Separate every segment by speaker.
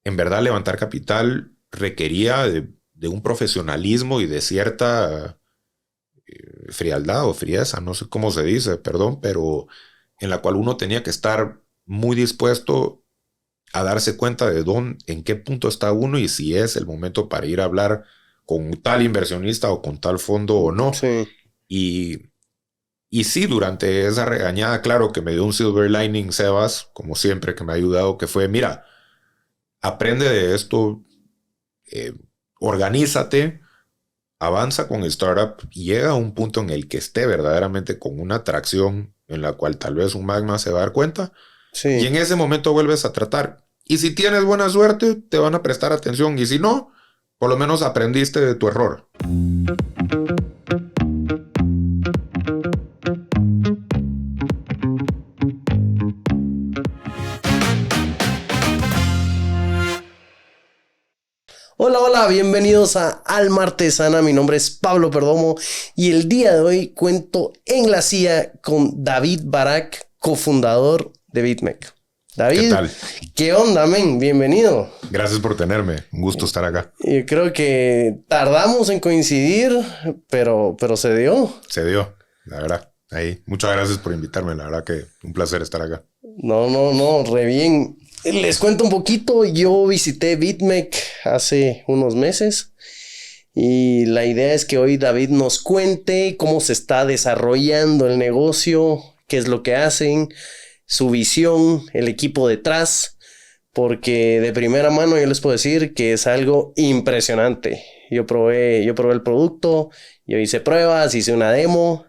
Speaker 1: en verdad levantar capital requería de un profesionalismo y de cierta frialdad o frieza, no sé cómo se dice, perdón, pero en la cual uno tenía que estar muy dispuesto a darse cuenta de dónde, en qué punto está uno y si es el momento para ir a hablar con tal inversionista o con tal fondo o no.
Speaker 2: Sí,
Speaker 1: Y, y sí, durante esa regañada, claro que me dio un silver lining Sebas, como siempre, que me ha ayudado, que fue, mira, aprende de esto, eh, organízate, avanza con el startup y llega a un punto en el que esté verdaderamente con una atracción en la cual tal vez un magma se va a dar cuenta y
Speaker 2: sí.
Speaker 1: en ese momento vuelves a tratar. Y si tienes buena suerte, te van a prestar atención y si no, por lo menos aprendiste de tu error.
Speaker 2: Hola, hola, bienvenidos a Alma Artesana. Mi nombre es Pablo Perdomo y el día de hoy cuento en la silla con David Barak, cofundador de BitMEC.
Speaker 1: ¿Qué
Speaker 2: David,
Speaker 1: tal?
Speaker 2: ¿qué onda, men? Bienvenido.
Speaker 1: Gracias por tenerme. Un gusto estar acá.
Speaker 2: Yo creo que tardamos en coincidir, pero se dio.
Speaker 1: Se dio, la verdad. Ahí. Muchas gracias por invitarme. La verdad que un placer estar acá.
Speaker 2: No, re bien. Les cuento un poquito. Yo visité BitMEC hace unos meses. Y la idea es que hoy David nos cuente cómo se está desarrollando el negocio, qué es lo que hacen, su visión, el equipo detrás, porque de primera mano yo les puedo decir que es algo impresionante. Yo probé el producto, yo hice pruebas, hice una demo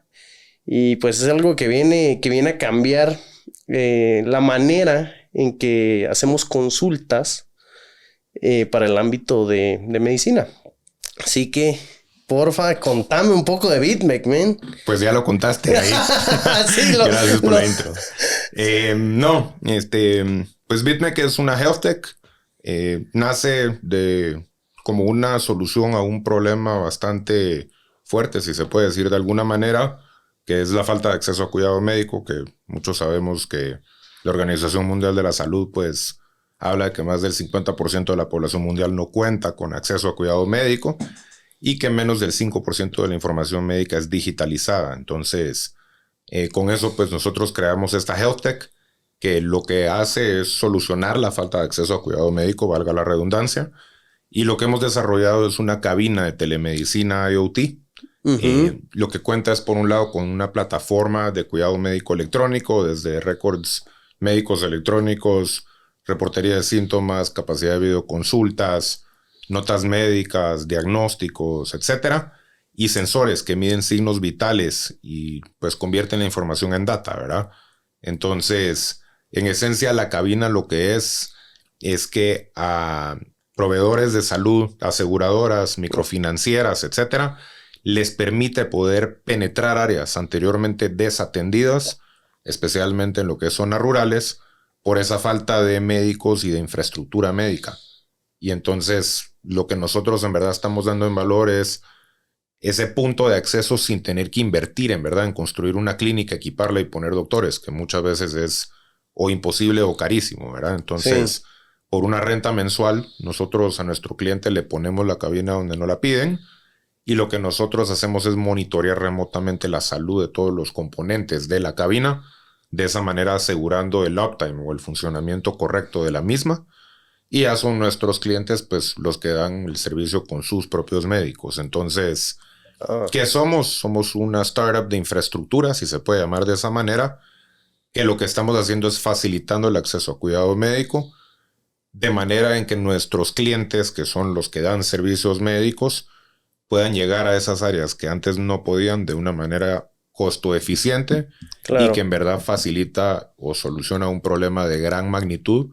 Speaker 2: y pues es algo que viene a cambiar la manera en que hacemos consultas para el ámbito de medicina. Así que, porfa, contame un poco de BitMEC, man.
Speaker 1: Pues ya lo contaste ahí.
Speaker 2: Sí,
Speaker 1: Gracias por la intro. No, pues BitMEC es una health tech. Nace de como una solución a un problema bastante fuerte, si se puede decir de alguna manera, que es la falta de acceso a cuidado médico, que muchos sabemos que la Organización Mundial de la Salud, pues, habla de que más del 50% de la población mundial no cuenta con acceso a cuidado médico y que menos del 5% de la información médica es digitalizada. Entonces, con eso, pues nosotros creamos esta Health Tech que lo que hace es solucionar la falta de acceso a cuidado médico, valga la redundancia, y lo que hemos desarrollado es una cabina de telemedicina IoT.
Speaker 2: Ujú.
Speaker 1: Lo que cuenta es, por un lado, con una plataforma de cuidado médico electrónico, desde récords médicos electrónicos, reportería de síntomas, capacidad de videoconsultas, notas médicas, diagnósticos, etcétera, y sensores que miden signos vitales y pues convierten la información en data, ¿verdad? Entonces, en esencia, la cabina lo que es que a proveedores de salud, aseguradoras, microfinancieras, etcétera, les permite poder penetrar áreas anteriormente desatendidas, especialmente en lo que es zonas rurales, por esa falta de médicos y de infraestructura médica. Y entonces lo que nosotros en verdad estamos dando en valor es ese punto de acceso sin tener que invertir en verdad en construir una clínica, equiparla y poner doctores, que muchas veces es o imposible o carísimo, ¿verdad?
Speaker 2: Sí,
Speaker 1: Entonces, por una renta mensual, nosotros a nuestro cliente le ponemos la cabina donde no la piden y lo que nosotros hacemos es monitorear remotamente la salud de todos los componentes de la cabina, de esa manera asegurando el uptime o el funcionamiento correcto de la misma. Y ya son nuestros clientes, pues, los que dan el servicio con sus propios médicos. Entonces,
Speaker 2: ah,
Speaker 1: ¿qué somos? Somos una startup de infraestructura, si se puede llamar de esa manera, que lo que estamos haciendo es facilitando el acceso a cuidado médico, de manera en que nuestros clientes, que son los que dan servicios médicos, puedan llegar a esas áreas que antes no podían de una manera costo eficiente y que
Speaker 2: claro.
Speaker 1: en verdad facilita o soluciona un problema de gran magnitud,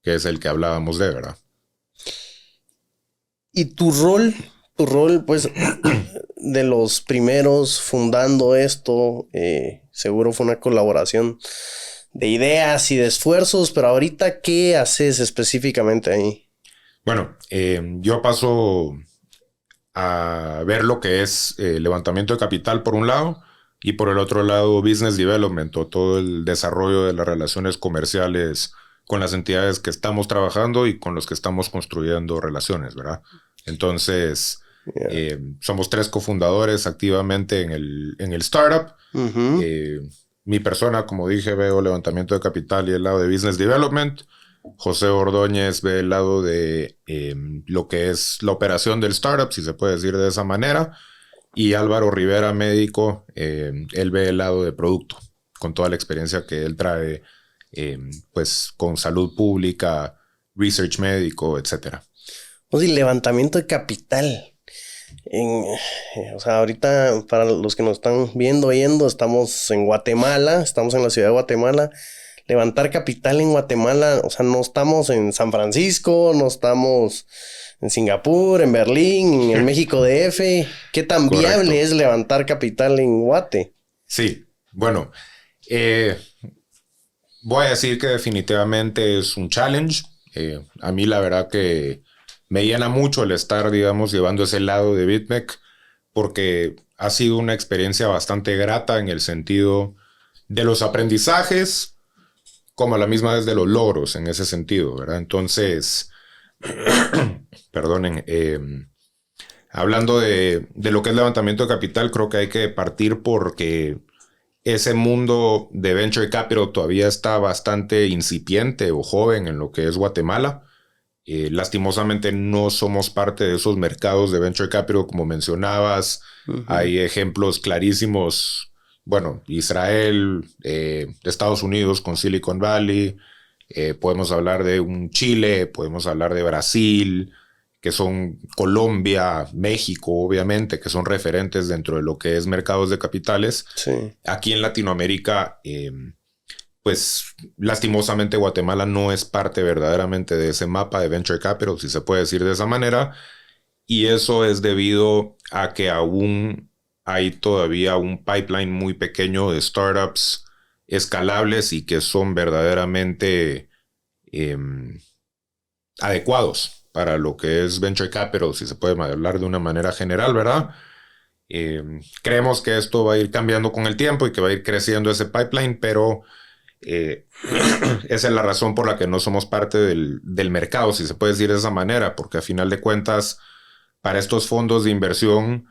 Speaker 1: que es el que hablábamos de, ¿verdad?
Speaker 2: ¿Y tu rol, pues, de los primeros fundando esto, seguro fue una colaboración de ideas y de esfuerzos, pero ahorita, ¿qué haces específicamente ahí?
Speaker 1: Bueno, yo paso a ver lo que es levantamiento de capital por un lado y por el otro lado business development o todo el desarrollo de las relaciones comerciales con las entidades que estamos trabajando y con los que estamos construyendo relaciones, ¿verdad? Entonces, somos 3 cofundadores activamente en el startup. Mi persona, como dije, veo levantamiento de capital y el lado de business development. José Ordóñez ve el lado de lo que es la operación del startup, si se puede decir de esa manera. Y Álvaro Rivera, médico, él ve el lado de producto, con toda la experiencia que él trae, pues con salud pública, research médico, etc.
Speaker 2: Pues y levantamiento de capital. O sea, ahorita para los que nos están viendo, oyendo, estamos en Guatemala, estamos en la ciudad de Guatemala. Levantar capital en Guatemala, o sea, no estamos en San Francisco, no estamos en Singapur, en Berlín, en México DF. ¿Qué tan
Speaker 1: Correcto.
Speaker 2: viable es levantar capital en Guate?
Speaker 1: Sí, bueno, voy a decir que definitivamente es un challenge. A mí la verdad que me llena mucho el estar, digamos, llevando ese lado de BitMEC, porque ha sido una experiencia bastante grata en el sentido de los aprendizajes, como a la misma vez de los logros en ese sentido, ¿verdad? Entonces, perdonen, hablando de lo que es levantamiento de capital, creo que hay que partir porque ese mundo de venture capital todavía está bastante incipiente o joven en lo que es Guatemala. Lastimosamente no somos parte de esos mercados de venture capital como mencionabas. Hay ejemplos clarísimos. Bueno, Israel, Estados Unidos con Silicon Valley. Podemos hablar de un Chile, podemos hablar de Brasil, que son Colombia, México, obviamente, que son referentes dentro de lo que es mercados de capitales.
Speaker 2: Sí.
Speaker 1: Aquí en Latinoamérica, pues lastimosamente Guatemala no es parte verdaderamente de ese mapa de venture capital, si se puede decir de esa manera, y eso es debido a que aún hay todavía un pipeline muy pequeño de startups escalables y que son verdaderamente adecuados para lo que es venture capital, si se puede hablar de una manera general, ¿verdad? Creemos que esto va a ir cambiando con el tiempo y que va a ir creciendo ese pipeline, pero esa es la razón por la que no somos parte del mercado, si se puede decir de esa manera, porque a final de cuentas, para estos fondos de inversión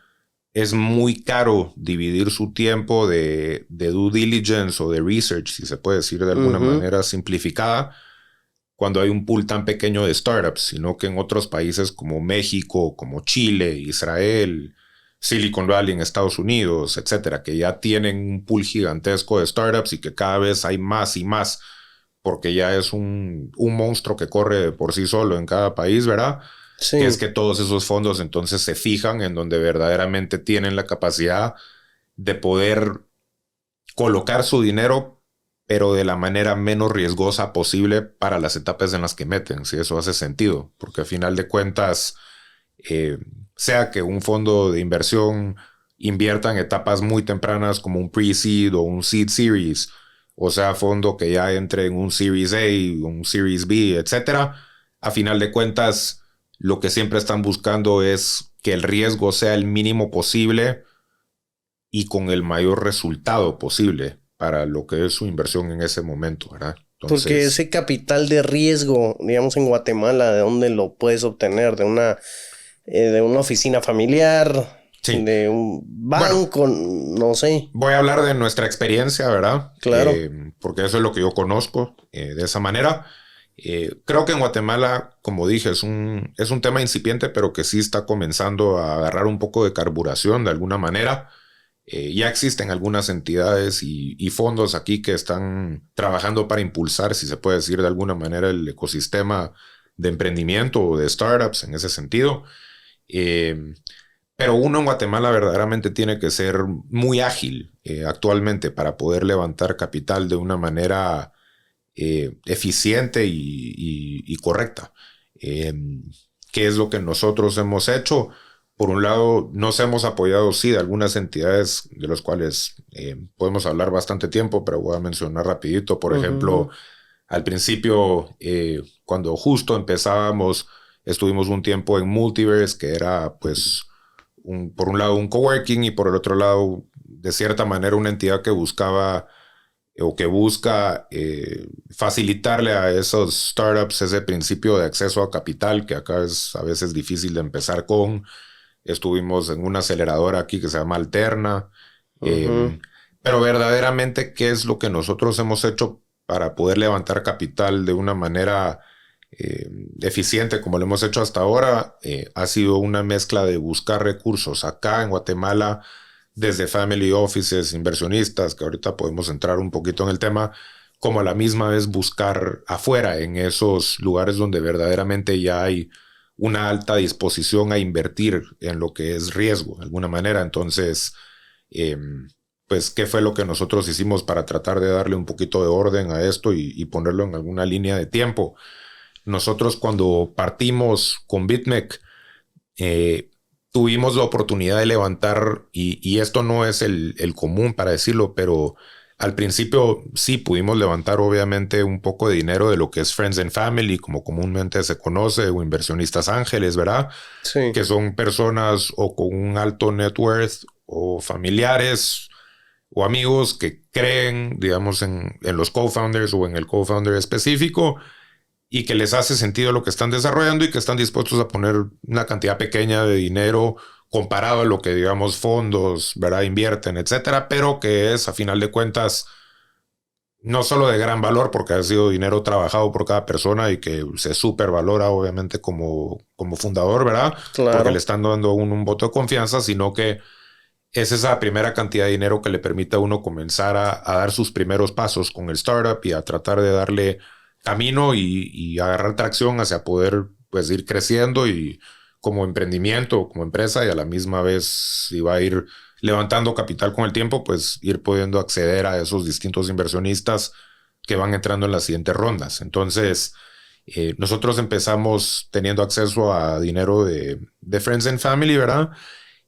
Speaker 1: es muy caro dividir su tiempo de due diligence o de research, si se puede decir de alguna manera simplificada, cuando hay un pool tan pequeño de startups, sino que en otros países como México, como Chile, Israel, Silicon Valley en Estados Unidos, etcétera, que ya tienen un pool gigantesco de startups y que cada vez hay más y más, porque ya es un monstruo que corre por sí solo en cada país, ¿verdad?
Speaker 2: Sí.
Speaker 1: Que es que todos esos fondos entonces se fijan en donde verdaderamente tienen la capacidad de poder colocar su dinero, pero de la manera menos riesgosa posible para las etapas en las que meten, si eso hace sentido, porque al final de cuentas, sea que un fondo de inversión invierta en etapas muy tempranas como un pre-seed o un seed series, o sea, fondo que ya entre en un Series A, un Series B, etcétera, a final de cuentas, lo que siempre están buscando es que el riesgo sea el mínimo posible y con el mayor resultado posible para lo que es su inversión en ese momento, ¿verdad? Entonces,
Speaker 2: porque ese capital de riesgo, digamos en Guatemala, ¿de dónde lo puedes obtener? ¿De una oficina familiar?
Speaker 1: sí.
Speaker 2: ¿De un banco? Bueno, no sé.
Speaker 1: Voy a hablar de nuestra experiencia, ¿verdad?
Speaker 2: Claro.
Speaker 1: Porque eso es lo que yo conozco de esa manera. Creo que en Guatemala, como dije, es un tema incipiente, pero que sí está comenzando a agarrar un poco de carburación de alguna manera. Ya existen algunas entidades y fondos aquí que están trabajando para impulsar, si se puede decir de alguna manera, el ecosistema de emprendimiento o de startups en ese sentido. Pero uno en Guatemala verdaderamente tiene que ser muy ágil actualmente para poder levantar capital de una manera eficiente y correcta. ¿Qué es lo que nosotros hemos hecho? Por un lado, nos hemos apoyado, sí, de algunas entidades de las cuales podemos hablar bastante tiempo, pero voy a mencionar rapidito. Por ejemplo, al principio, cuando justo empezábamos, estuvimos un tiempo en Multiverse, que era, pues, por un lado un coworking y por el otro lado, de cierta manera, una entidad que buscaba o que busca facilitarle a esos startups ese principio de acceso a capital, que acá es a veces difícil de empezar con. Estuvimos en una aceleradora aquí que se llama Alterna.
Speaker 2: Ujú.
Speaker 1: Pero verdaderamente, ¿qué es lo que nosotros hemos hecho para poder levantar capital de una manera eficiente como lo hemos hecho hasta ahora? Ha sido una mezcla de buscar recursos acá en Guatemala, desde family offices, inversionistas, que ahorita podemos entrar un poquito en el tema, como a la misma vez buscar afuera, en esos lugares donde verdaderamente ya hay una alta disposición a invertir en lo que es riesgo, de alguna manera. Entonces, eh, pues, ¿qué fue lo que nosotros hicimos para tratar de darle un poquito de orden a esto y ponerlo en alguna línea de tiempo? Nosotros cuando partimos con BitMEC, eh, tuvimos la oportunidad de levantar, y esto no es el común para decirlo, pero al principio sí pudimos levantar obviamente un poco de dinero de lo que es Friends and Family, como comúnmente se conoce, o inversionistas ángeles, ¿verdad?
Speaker 2: Sí.
Speaker 1: Que son personas o con un alto net worth o familiares o amigos que creen, digamos, en los co-founders o en el co-founder específico y que les hace sentido lo que están desarrollando y que están dispuestos a poner una cantidad pequeña de dinero comparado a lo que, digamos, fondos, ¿verdad?, invierten, etcétera, pero que es, a final de cuentas, no solo de gran valor porque ha sido dinero trabajado por cada persona y que se supervalora obviamente como fundador, ¿verdad? Porque le
Speaker 2: Claro.
Speaker 1: están dando un voto de confianza, sino que es esa primera cantidad de dinero que le permite a uno comenzar a dar sus primeros pasos con el startup y a tratar de darle camino y agarrar tracción hacia poder pues ir creciendo y como emprendimiento, como empresa y a la misma vez si va a ir levantando capital con el tiempo, pues ir pudiendo acceder a esos distintos inversionistas que van entrando en las siguientes rondas. Entonces, nosotros empezamos teniendo acceso a dinero de Friends and Family, ¿verdad?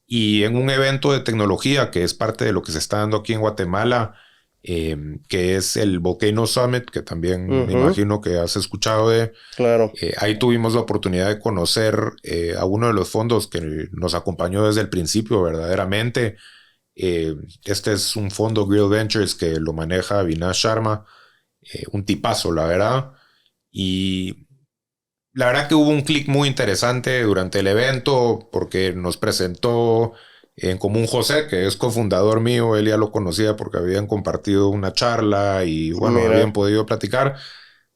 Speaker 1: Y en un evento de tecnología que es parte de lo que se está dando aquí en Guatemala, que es el Volcano Summit, que también me
Speaker 2: Ujú.
Speaker 1: imagino que has escuchado de,
Speaker 2: Claro.
Speaker 1: ahí tuvimos la oportunidad de conocer a uno de los fondos que nos acompañó desde el principio verdaderamente. Este es un fondo Grill Ventures que lo maneja Avinash Sharma, un tipazo, la verdad. Y la verdad que hubo un clic muy interesante durante el evento porque nos presentó en común José, que es cofundador mío. Él ya lo conocía porque habían compartido una charla y bueno, habían
Speaker 2: Mira.
Speaker 1: podido platicar.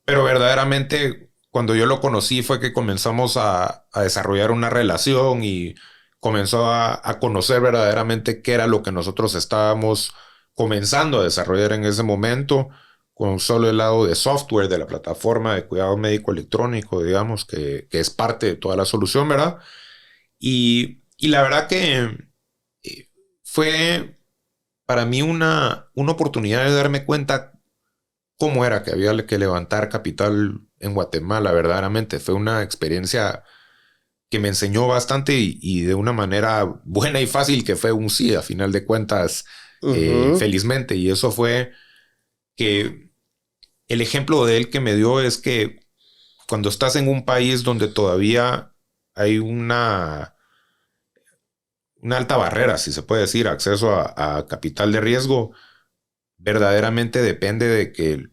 Speaker 1: Pero verdaderamente cuando yo lo conocí fue que comenzamos a desarrollar una relación y comenzó a conocer verdaderamente qué era lo que nosotros estábamos comenzando a desarrollar en ese momento con solo el lado de software de la plataforma de cuidado médico electrónico, digamos, que es parte de toda la solución, ¿verdad? Y la verdad que fue para mí una oportunidad de darme cuenta cómo era que había que levantar capital en Guatemala, verdaderamente. Fue una experiencia que me enseñó bastante y de una manera buena y fácil que fue un sí, a final de cuentas,
Speaker 2: Ujú.
Speaker 1: felizmente. Y eso fue que el ejemplo de él que me dio es que cuando estás en un país donde todavía hay una alta barrera, si se puede decir, acceso a capital de riesgo, verdaderamente depende de que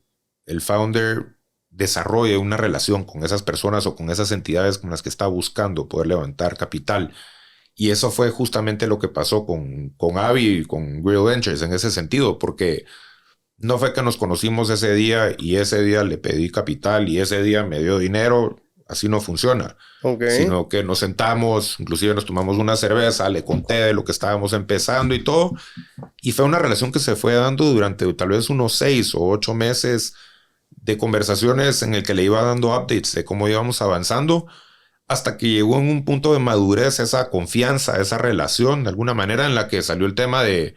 Speaker 1: el founder desarrolle una relación con esas personas o con esas entidades con las que está buscando poder levantar capital. Y eso fue justamente lo que pasó con Avi y con Grill Ventures en ese sentido, porque no fue que nos conocimos ese día y ese día le pedí capital y ese día me dio dinero. Así no funciona,
Speaker 2: Ok.
Speaker 1: sino que nos sentamos, inclusive nos tomamos una cerveza, le conté de lo que estábamos empezando y todo, y fue una relación que se fue dando durante tal vez unos 6 o 8 meses de conversaciones en el que le iba dando updates de cómo íbamos avanzando, hasta que llegó en un punto de madurez esa confianza, esa relación, de alguna manera en la que salió el tema de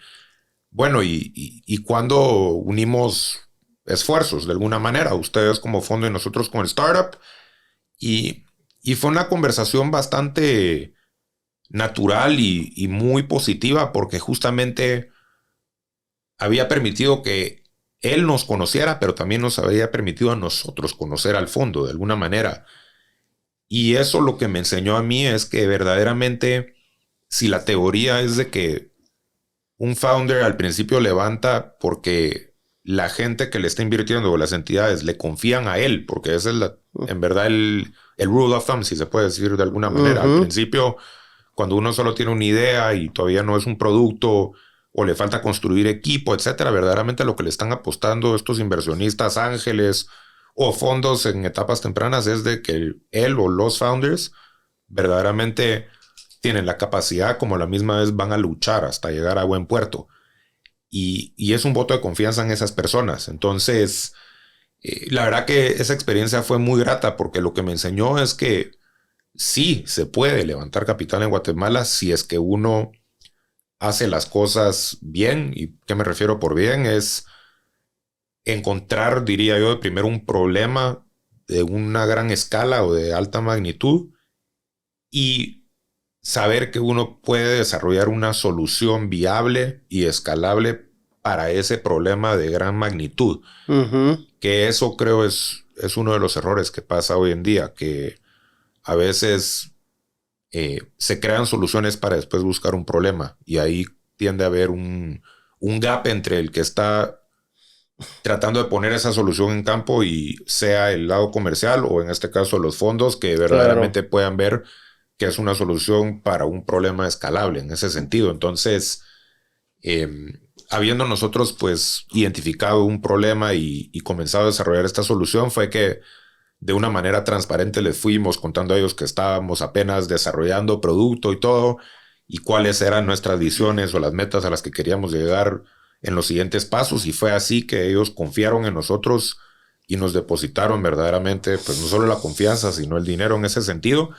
Speaker 1: bueno, y cuando unimos esfuerzos de alguna manera, ustedes como fondo y nosotros con el startup, y, y fue una conversación bastante natural y muy positiva porque justamente había permitido que él nos conociera, pero también nos había permitido a nosotros conocer al fondo de alguna manera. Y eso lo que me enseñó a mí es que verdaderamente, si la teoría es de que un founder al principio levanta porque la gente que le está invirtiendo o las entidades le confían a él, porque esa es en verdad el rule of thumb, si se puede decir de alguna manera. Al principio, cuando uno solo tiene una idea y todavía no es un producto o le falta construir equipo, etcétera, verdaderamente lo que le están apostando estos inversionistas ángeles o fondos en etapas tempranas es de que él o los founders verdaderamente tienen la capacidad, como a la misma vez van a luchar hasta llegar a buen puerto. Y es un voto de confianza en esas personas. Entonces, la verdad que esa experiencia fue muy grata porque lo que me enseñó es que sí se puede levantar capital en Guatemala si es que uno hace las cosas bien. ¿Y qué me refiero por bien? Es encontrar, diría yo, de primero un problema de una gran escala o de alta magnitud y saber que uno puede desarrollar una solución viable y escalable para ese problema de gran magnitud. Que eso creo es uno de los errores que pasa hoy en día, que a veces se crean soluciones para después buscar un problema y ahí tiende a haber un gap entre el que está tratando de poner esa solución en campo y sea el lado comercial o en este caso los fondos que verdaderamente puedan ver que es una solución para un problema escalable en ese sentido. Entonces, habiendo nosotros pues identificado un problema y comenzado a desarrollar esta solución, fue que de una manera transparente les fuimos contando a ellos que estábamos apenas desarrollando producto y todo, y cuáles eran nuestras visiones o las metas a las que queríamos llegar en los siguientes pasos, y fue así que ellos confiaron en nosotros y nos depositaron verdaderamente pues no solo la confianza, sino el dinero en ese sentido.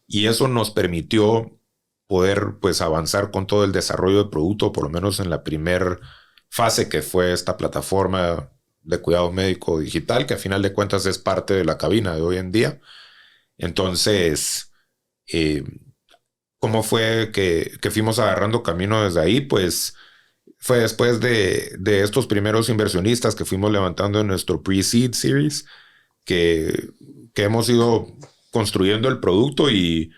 Speaker 1: Y eso nos permitió poder pues avanzar con todo el desarrollo del producto, por lo menos en la primera fase que fue esta plataforma de cuidado médico digital, que a final de cuentas es parte de la cabina de hoy en día. Entonces, ¿cómo fue que fuimos agarrando camino desde ahí? Pues fue después de estos primeros inversionistas que fuimos levantando en nuestro pre-seed series, que hemos ido construyendo el producto y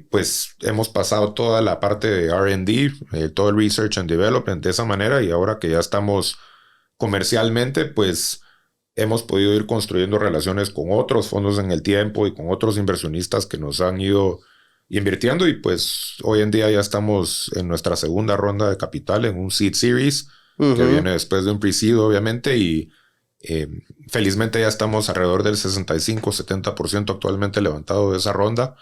Speaker 1: pues hemos pasado toda la parte de R&D, todo el Research and Development de esa manera, y ahora que ya estamos comercialmente, pues hemos podido ir construyendo relaciones con otros fondos en el tiempo y con otros inversionistas que nos han ido invirtiendo, y pues hoy en día ya estamos en nuestra segunda ronda de capital en un Seed Series que viene después de un Pre-Seed obviamente, y felizmente ya estamos alrededor del 65-70% actualmente levantado de esa ronda.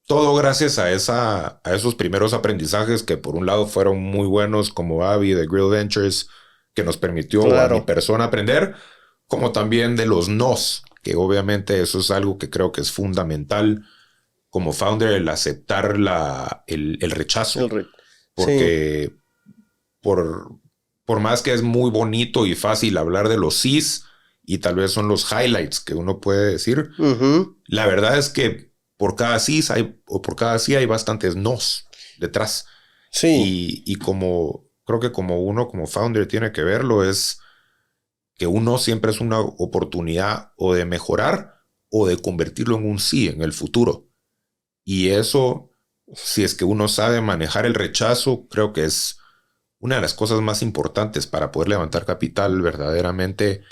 Speaker 1: Todo gracias a esos primeros aprendizajes que por un lado fueron muy buenos, como Avi de Grill Ventures, que nos permitió a mi persona aprender, como también de los nos, que obviamente eso es algo que creo que es fundamental como founder, el aceptar el rechazo. Porque por más que es muy bonito y fácil hablar de los sís, y tal vez son los highlights que uno puede decir, la verdad es que por cada sí hay bastantes nos detrás.
Speaker 2: Sí.
Speaker 1: Y como creo que como uno como founder tiene que verlo, es que uno siempre es una oportunidad o de mejorar o de convertirlo en un sí en el futuro. Y eso, si es que uno sabe manejar el rechazo, creo que es una de las cosas más importantes para poder levantar capital verdaderamente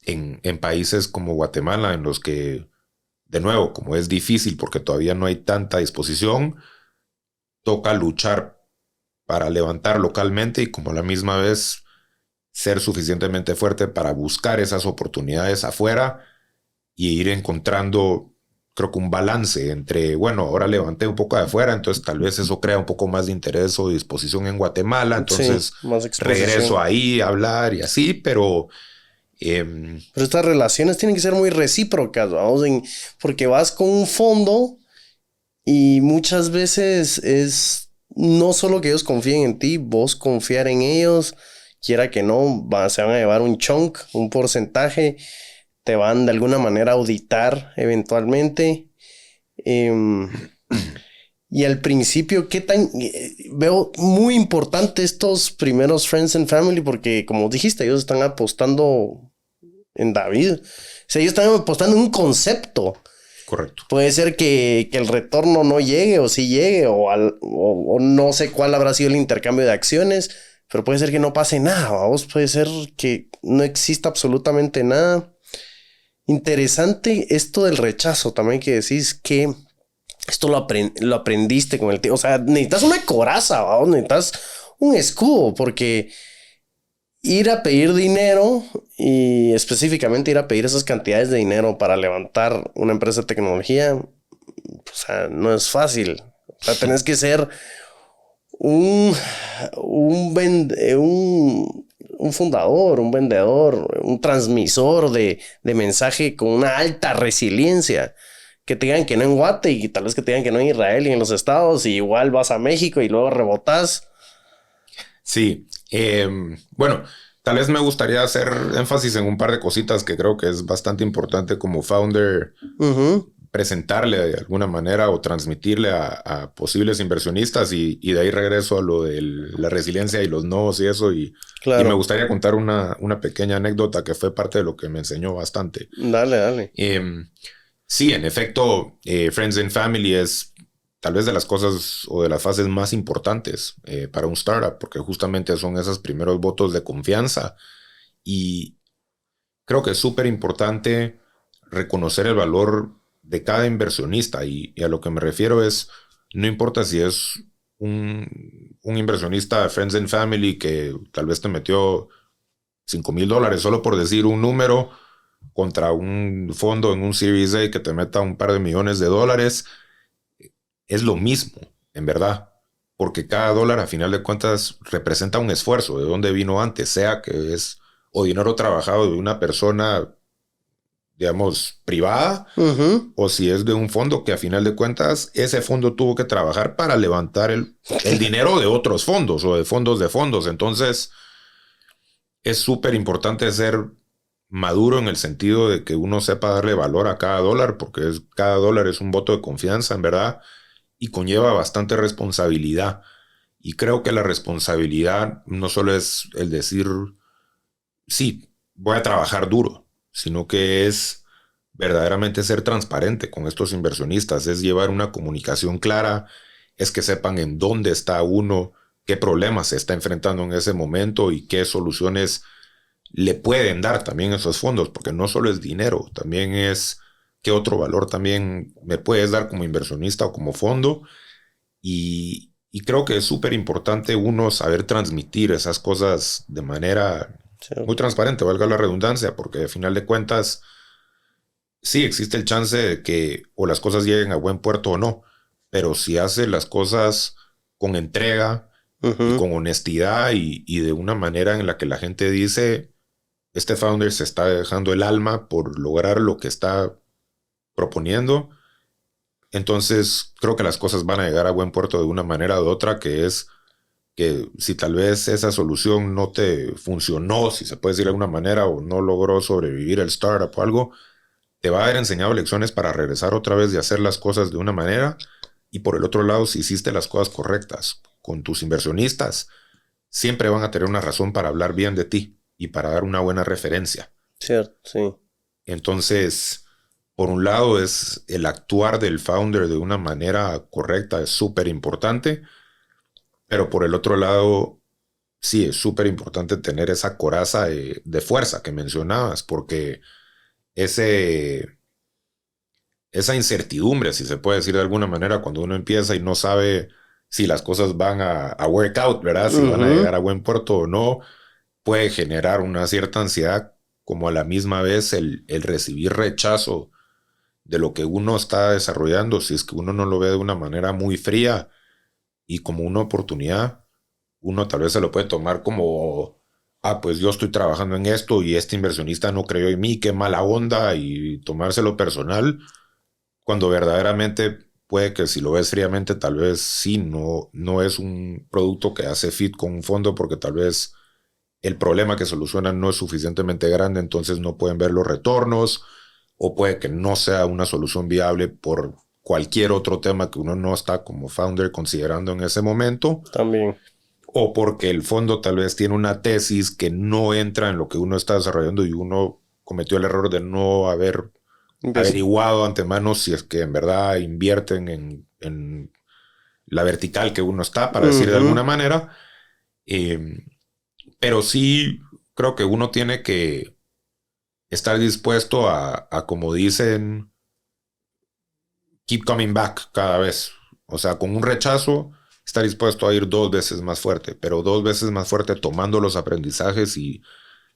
Speaker 1: en países como Guatemala, en los que, de nuevo, como es difícil porque todavía no hay tanta disposición, toca luchar para levantar localmente y como a la misma vez ser suficientemente fuerte para buscar esas oportunidades afuera y ir encontrando, creo que un balance entre, bueno, ahora levanté un poco de afuera, entonces tal vez eso crea un poco más de interés o disposición en Guatemala, entonces regreso ahí a hablar y así, pero
Speaker 2: estas relaciones tienen que ser muy recíprocas, porque vas con un fondo y muchas veces es no solo que ellos confíen en ti, vos confiar en ellos, quiera que no, se van a llevar un chunk, un porcentaje, te van de alguna manera a auditar eventualmente. Y al principio, veo muy importante estos primeros Friends and Family, porque como dijiste, ellos están apostando en David. O sea, ellos están apostando en un concepto.
Speaker 1: Correcto.
Speaker 2: Puede ser que el retorno no llegue o sí llegue, o no sé cuál habrá sido el intercambio de acciones, pero puede ser que no pase nada, vamos, puede ser que no exista absolutamente nada. Interesante esto del rechazo también que decís que esto lo aprendiste con el tiempo. O sea, necesitas una coraza, vamos, necesitas un escudo, porque ir a pedir dinero y específicamente ir a pedir esas cantidades de dinero para levantar una empresa de tecnología, o sea, no es fácil. O sea, tenés que ser un, un fundador, un vendedor, un transmisor de mensaje con una alta resiliencia. Que te digan que no en Guate y tal vez que te digan que no en Israel y en los Estados, y igual vas a México y luego rebotás.
Speaker 1: Sí, bueno, tal vez me gustaría hacer énfasis en un par de cositas que creo que es bastante importante como founder presentarle de alguna manera o transmitirle a posibles inversionistas y de ahí regreso a lo de la resiliencia y los nos y eso y me
Speaker 2: Claro.
Speaker 1: gustaría contar una pequeña anécdota que fue parte de lo que me enseñó bastante.
Speaker 2: Dale, dale.
Speaker 1: Sí, en efecto, Friends and Family es tal vez de las cosas o de las fases más importantes para un startup, porque justamente son esos primeros votos de confianza y creo que es súper importante reconocer el valor de cada inversionista y a lo que me refiero es, no importa si es un inversionista de Friends and Family que tal vez te metió $5,000, solo por decir un número, contra un fondo en un Series A que te meta un par de millones de dólares, es lo mismo, en verdad. Porque cada dólar, a final de cuentas, representa un esfuerzo de dónde vino antes, sea que es o dinero trabajado de una persona, digamos, privada, o si es de un fondo que a final de cuentas ese fondo tuvo que trabajar para levantar el dinero de otros fondos o de fondos de fondos. Entonces, es súper importante ser maduro en el sentido de que uno sepa darle valor a cada dólar, porque cada dólar es un voto de confianza, en verdad, y conlleva bastante responsabilidad. Y creo que la responsabilidad no solo es el decir, sí, voy a trabajar duro, sino que es verdaderamente ser transparente con estos inversionistas, es llevar una comunicación clara, es que sepan en dónde está uno, qué problemas se está enfrentando en ese momento y qué soluciones le pueden dar también esos fondos, porque no solo es dinero, también es qué otro valor también me puedes dar como inversionista o como fondo. Y creo que es súper importante uno saber transmitir esas cosas de manera
Speaker 2: Sí.
Speaker 1: muy transparente, valga la redundancia, porque al final de cuentas, sí existe el chance de que o las cosas lleguen a buen puerto o no, pero si hace las cosas con entrega y con honestidad y de una manera en la que la gente dice, este founder se está dejando el alma por lograr lo que está proponiendo. Entonces creo que las cosas van a llegar a buen puerto de una manera u otra, que es que si tal vez esa solución no te funcionó, si se puede decir de alguna manera, o no logró sobrevivir el startup o algo, te va a haber enseñado lecciones para regresar otra vez y hacer las cosas de una manera. Y por el otro lado, si hiciste las cosas correctas con tus inversionistas, siempre van a tener una razón para hablar bien de ti y para dar una buena referencia.
Speaker 2: Cierto, sí.
Speaker 1: Entonces, por un lado es el actuar del founder de una manera correcta, es súper importante, pero por el otro lado, sí, es súper importante tener esa coraza de fuerza que mencionabas, porque ese, esa incertidumbre, si se puede decir de alguna manera, cuando uno empieza y no sabe si las cosas van a work out, ¿verdad? Si van a llegar a buen puerto o no, puede generar una cierta ansiedad, como a la misma vez el recibir rechazo de lo que uno está desarrollando, si es que uno no lo ve de una manera muy fría y como una oportunidad, uno tal vez se lo puede tomar como, ah, pues yo estoy trabajando en esto y este inversionista no creyó en mí, qué mala onda, y tomárselo personal, cuando verdaderamente puede que si lo ves fríamente, tal vez sí, no es un producto que hace fit con un fondo porque tal vez el problema que solucionan no es suficientemente grande, entonces no pueden ver los retornos, o puede que no sea una solución viable por cualquier otro tema que uno no está como founder considerando en ese momento,
Speaker 2: También.
Speaker 1: o porque el fondo tal vez tiene una tesis que no entra en lo que uno está desarrollando y uno cometió el error de no haber averiguado antemano si es que en verdad invierten en la vertical que uno está, para decir de alguna manera. Pero sí creo que uno tiene que estar dispuesto como dicen, keep coming back cada vez. O sea, con un rechazo, estar dispuesto a ir 2 veces más fuerte, pero 2 veces más fuerte tomando los aprendizajes y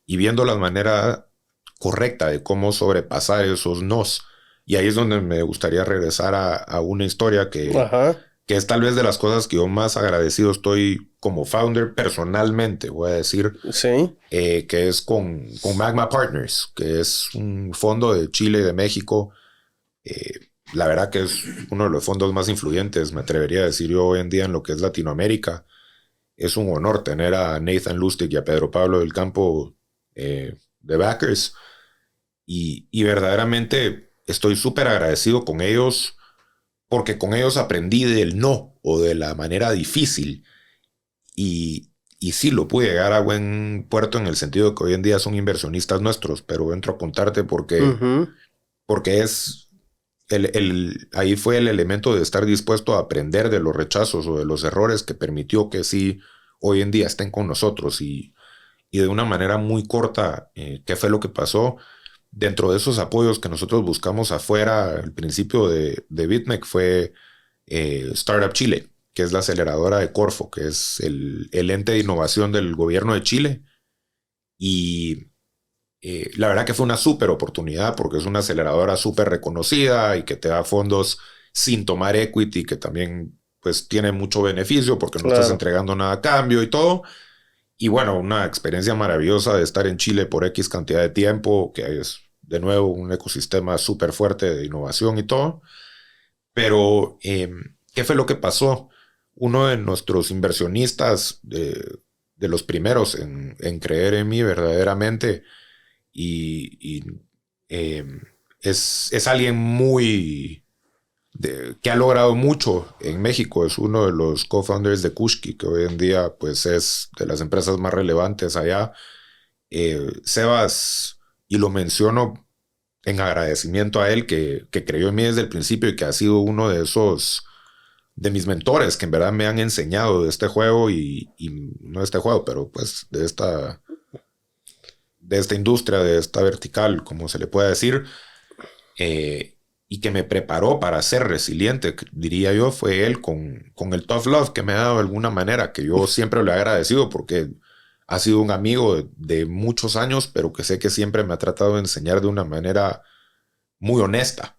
Speaker 1: viendo la manera correcta de cómo sobrepasar esos nos. Y ahí es donde me gustaría regresar a una historia
Speaker 2: Ajá.
Speaker 1: que es tal vez de las cosas que yo más agradecido estoy como founder personalmente, voy a decir,
Speaker 2: Sí.
Speaker 1: que es con Magma Partners, que es un fondo de Chile y de México. La verdad que es uno de los fondos más influyentes, me atrevería a decir yo hoy en día en lo que es Latinoamérica. Es un honor tener a Nathan Lustig y a Pedro Pablo del Campo de backers y verdaderamente estoy súper agradecido con ellos porque con ellos aprendí del no o de la manera difícil y sí lo pude llegar a buen puerto en el sentido de que hoy en día son inversionistas nuestros, pero entro a contarte
Speaker 2: Ujú.
Speaker 1: porque es ahí fue el elemento de estar dispuesto a aprender de los rechazos o de los errores que permitió que sí hoy en día estén con nosotros y de una manera muy corta, ¿qué fue lo que pasó? Dentro de esos apoyos que nosotros buscamos afuera, al principio de BitMEC fue Startup Chile, que es la aceleradora de Corfo, que es el ente de innovación del gobierno de Chile. Y la verdad que fue una súper oportunidad porque es una aceleradora súper reconocida y que te da fondos sin tomar equity, que también pues tiene mucho beneficio porque no estás
Speaker 2: Claro.
Speaker 1: entregando nada a cambio y todo. Y bueno, una experiencia maravillosa de estar en Chile por X cantidad de tiempo, que es de nuevo un ecosistema súper fuerte de innovación y todo. Pero, ¿qué fue lo que pasó? Uno de nuestros inversionistas, de los primeros en creer en mí verdaderamente, y eh, es alguien muy que ha logrado mucho en México. Es uno de los co-founders de Kushki, que hoy en día pues es de las empresas más relevantes allá. Sebas, y lo menciono en agradecimiento a él que creyó en mí desde el principio y que ha sido uno de esos de mis mentores que en verdad me han enseñado de este juego y no de este juego, pero pues de esta industria, de esta vertical, como se le puede decir, eh, y que me preparó para ser resiliente, diría yo, fue él con el tough love que me ha dado de alguna manera, que yo siempre le he agradecido porque ha sido un amigo de muchos años, pero que sé que siempre me ha tratado de enseñar de una manera muy honesta.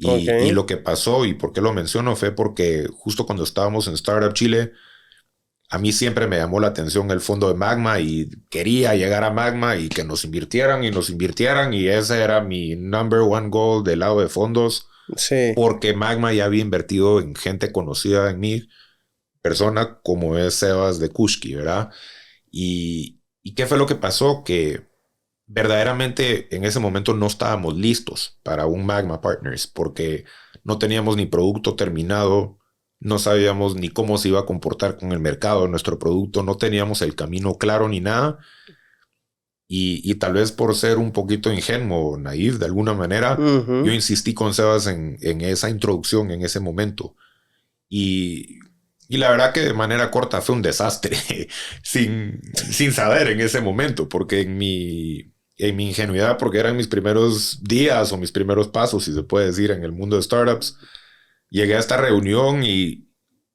Speaker 2: Ok.
Speaker 1: Y lo que pasó y por qué lo menciono fue porque justo cuando estábamos en Startup Chile, a mí siempre me llamó la atención el fondo de Magma y quería llegar a Magma y que nos invirtieran y nos invirtieran y ese era mi number one goal del lado de fondos
Speaker 2: Sí.
Speaker 1: porque Magma ya había invertido en gente conocida en mi persona como es Sebas de Kushki, ¿verdad? ¿Y qué fue lo que pasó? Que verdaderamente en ese momento no estábamos listos para un Magma Partners porque no teníamos ni producto terminado, no sabíamos ni cómo se iba a comportar con el mercado nuestro producto, no teníamos el camino claro ni nada. Y tal vez por ser un poquito ingenuo, naïf de alguna manera, yo
Speaker 2: Ujú.
Speaker 1: insistí con Sebas en esa introducción, en ese momento. Y, y la verdad que de manera corta fue un desastre, sin saber en ese momento, porque en mi ingenuidad, porque eran mis primeros días o mis primeros pasos, si se puede decir, en el mundo de startups, llegué a esta reunión y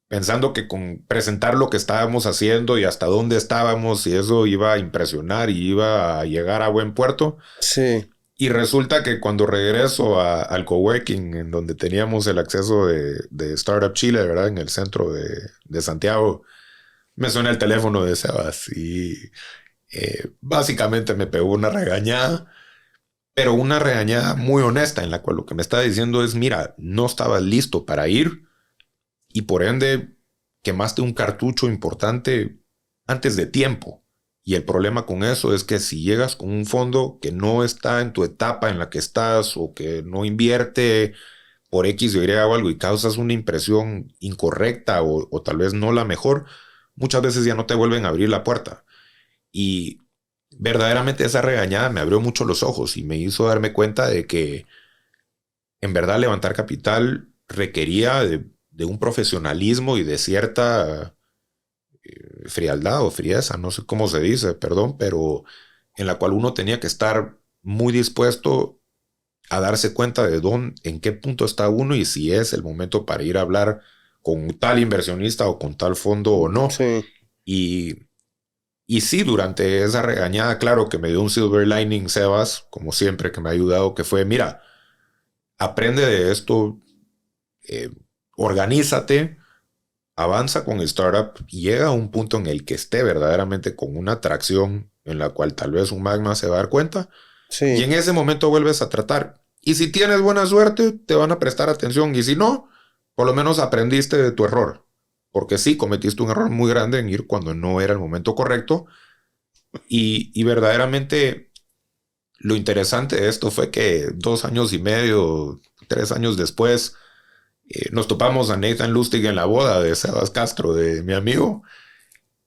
Speaker 1: pensando que con presentar lo que estábamos haciendo y hasta dónde estábamos, y eso iba a impresionar y iba a llegar a buen puerto.
Speaker 2: Sí.
Speaker 1: Y resulta que cuando regreso al coworking, en donde teníamos el acceso de Startup Chile, ¿verdad? En el centro de Santiago, me suena el teléfono de Sebas y básicamente me pegó una regañada, pero una regañada muy honesta en la cual lo que me está diciendo es, mira, no estabas listo para ir y por ende quemaste un cartucho importante antes de tiempo. Y el problema con eso es que si llegas con un fondo que no está en tu etapa en la que estás o que no invierte por X o Y o algo y causas una impresión incorrecta o tal vez no la mejor, muchas veces ya no te vuelven a abrir la puerta. Y verdaderamente esa regañada me abrió mucho los ojos y me hizo darme cuenta de que en verdad levantar capital requería de un profesionalismo y de cierta frialdad o frieza, no sé cómo se dice, perdón, pero en la cual uno tenía que estar muy dispuesto a darse cuenta de en qué punto está uno y si es el momento para ir a hablar con tal inversionista o con tal fondo o no.
Speaker 2: Sí.
Speaker 1: Y, y sí, durante esa regañada, claro que me dio un silver lining Sebas, como siempre, que me ha ayudado, que fue, mira, aprende de esto, eh, organízate, avanza con el startup y llega a un punto en el que esté verdaderamente con una atracción en la cual tal vez un magma se va a dar cuenta y en
Speaker 2: Sí.
Speaker 1: ese momento vuelves a tratar. Y si tienes buena suerte, te van a prestar atención y si no, por lo menos aprendiste de tu error. Porque sí, cometiste un error muy grande en ir cuando no era el momento correcto y verdaderamente lo interesante de esto fue que 2 años y medio, 3 años después, nos topamos a Nathan Lustig en la boda de Sebas Castro, de mi amigo.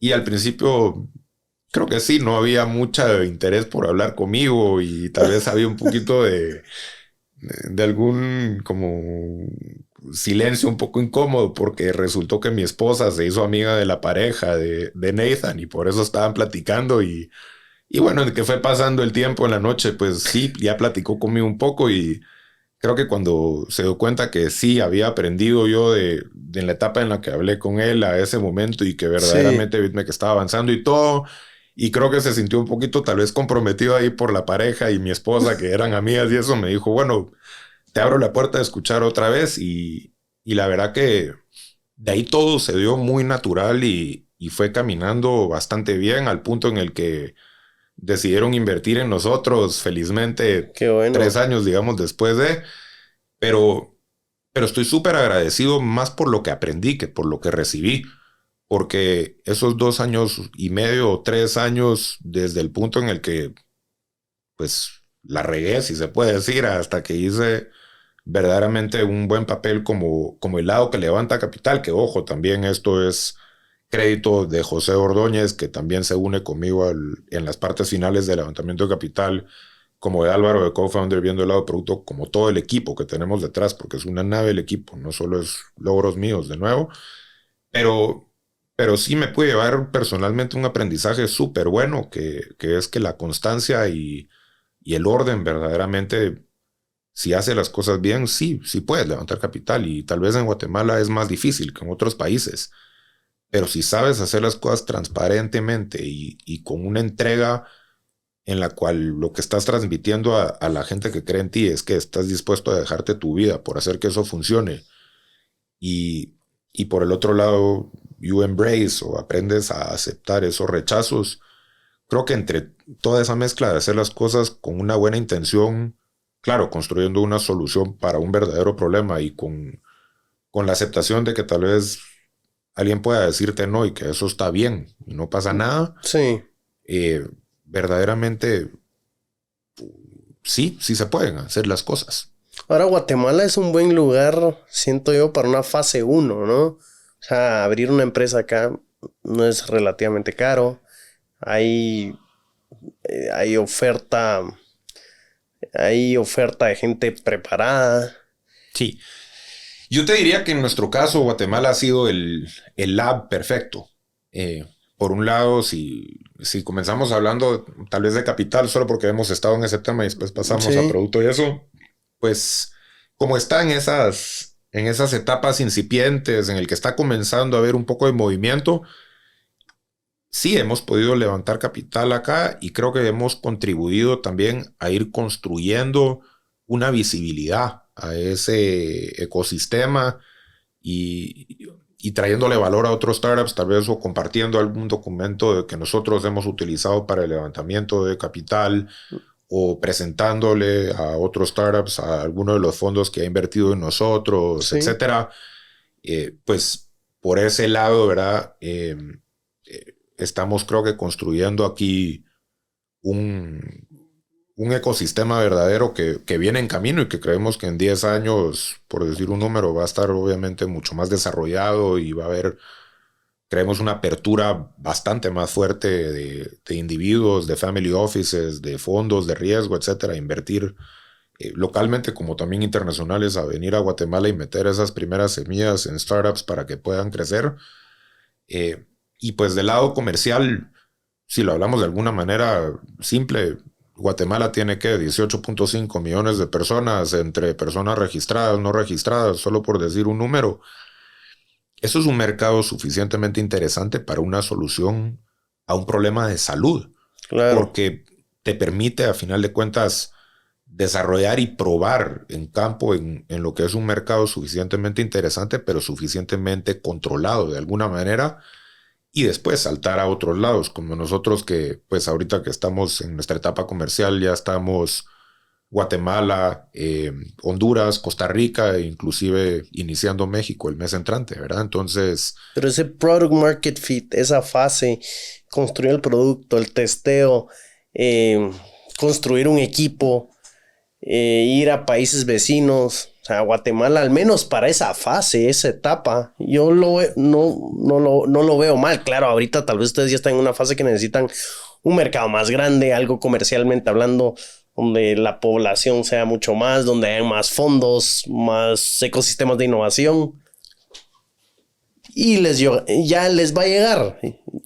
Speaker 1: Y al principio creo que sí, no había mucho interés por hablar conmigo y tal vez había un poquito de algún como silencio un poco incómodo porque resultó que mi esposa se hizo amiga de la pareja de Nathan y por eso estaban platicando y bueno, en que fue pasando el tiempo en la noche, pues sí, ya platicó conmigo un poco y creo que cuando se dio cuenta que sí había aprendido yo de la etapa en la que hablé con él a ese momento y que
Speaker 2: Sí.
Speaker 1: verdaderamente Bitme que estaba avanzando y todo, y creo que se sintió un poquito tal vez comprometido ahí por la pareja y mi esposa que eran amigas y eso me dijo, bueno, te abro la puerta de escuchar otra vez y la verdad que de ahí todo se dio muy natural y fue caminando bastante bien al punto en el que decidieron invertir en nosotros felizmente
Speaker 2: Qué
Speaker 1: 3 años, digamos, después de, pero, pero estoy súper agradecido más por lo que aprendí que por lo que recibí, porque esos 2 años y medio o 3 años desde el punto en el que, pues, la regué, si se puede decir, hasta que hice verdaderamente un buen papel como el lado que levanta capital, que ojo, también esto es crédito de José Ordóñez, que también se une conmigo en las partes finales del levantamiento de capital, como de Álvaro de Co-Founder viendo el lado de producto, como todo el equipo que tenemos detrás, porque es una nave el equipo, no solo es logros míos de nuevo, pero, pero sí me pude llevar personalmente un aprendizaje súper bueno, que es que la constancia y el orden verdaderamente, si hace las cosas bien, sí, sí puedes levantar capital y tal vez en Guatemala es más difícil que en otros países, pero si sabes hacer las cosas transparentemente y con una entrega en la cual lo que estás transmitiendo a la gente que cree en ti es que estás dispuesto a dejarte tu vida por hacer que eso funcione y, y por el otro lado, you embrace o aprendes a aceptar esos rechazos. Creo que entre toda esa mezcla de hacer las cosas con una buena intención, claro, construyendo una solución para un verdadero problema y con la aceptación de que tal vez alguien pueda decirte no y que eso está bien y no pasa nada,
Speaker 2: Sí.
Speaker 1: eh, verdaderamente sí, sí se pueden hacer las cosas.
Speaker 2: Ahora Guatemala es un buen lugar, siento yo, para una fase uno, ¿no? O sea, abrir una empresa acá no es relativamente caro. Hay, hay oferta de gente preparada.
Speaker 1: Sí, yo te diría que en nuestro caso Guatemala ha sido el lab perfecto. Por un lado, si comenzamos hablando tal vez de capital, solo porque hemos estado en ese tema y después pasamos a
Speaker 2: Sí,
Speaker 1: producto y eso, pues como está en esas etapas incipientes en el que está comenzando a haber un poco de movimiento, sí hemos podido levantar capital acá y creo que hemos contribuido también a ir construyendo una visibilidad a ese ecosistema y trayéndole valor a otros startups, tal vez o compartiendo algún documento que nosotros hemos utilizado para el levantamiento de capital o presentándole a otros startups a alguno de los fondos que ha invertido en nosotros,
Speaker 2: sí.
Speaker 1: etcétera. Pues por ese lado, ¿verdad? Estamos creo que construyendo aquí un, un ecosistema verdadero que viene en camino y que creemos que en 10 años, por decir un número, va a estar obviamente mucho más desarrollado y va a haber, creemos, una apertura bastante más fuerte de individuos, de family offices, de fondos de riesgo, etcétera, a invertir localmente como también internacionales a venir a Guatemala y meter esas primeras semillas en startups para que puedan crecer. Eh, Y pues del lado comercial, si lo hablamos de alguna manera simple, Guatemala tiene que 18.5 millones de personas, entre personas registradas, no registradas, solo por decir un número. Eso es un mercado suficientemente interesante para una solución a un problema de salud,
Speaker 2: Claro.
Speaker 1: porque te permite, a final de cuentas, desarrollar y probar en campo en lo que es un mercado suficientemente interesante, pero suficientemente controlado de alguna manera, y después saltar a otros lados, como nosotros que, pues ahorita que estamos en nuestra etapa comercial, ya estamos Guatemala, Honduras, Costa Rica, e inclusive iniciando México el mes entrante, ¿verdad? Entonces,
Speaker 2: Pero ese product market fit, esa fase, construir el producto, el testeo, construir un equipo, ir a países vecinos, o sea, Guatemala, al menos para esa fase, esa etapa, yo no lo veo mal. Claro, ahorita tal vez ustedes ya están en una fase que necesitan un mercado más grande, algo comercialmente hablando, donde la población sea mucho más, donde hay más fondos, más ecosistemas de innovación. Y ya les va a llegar.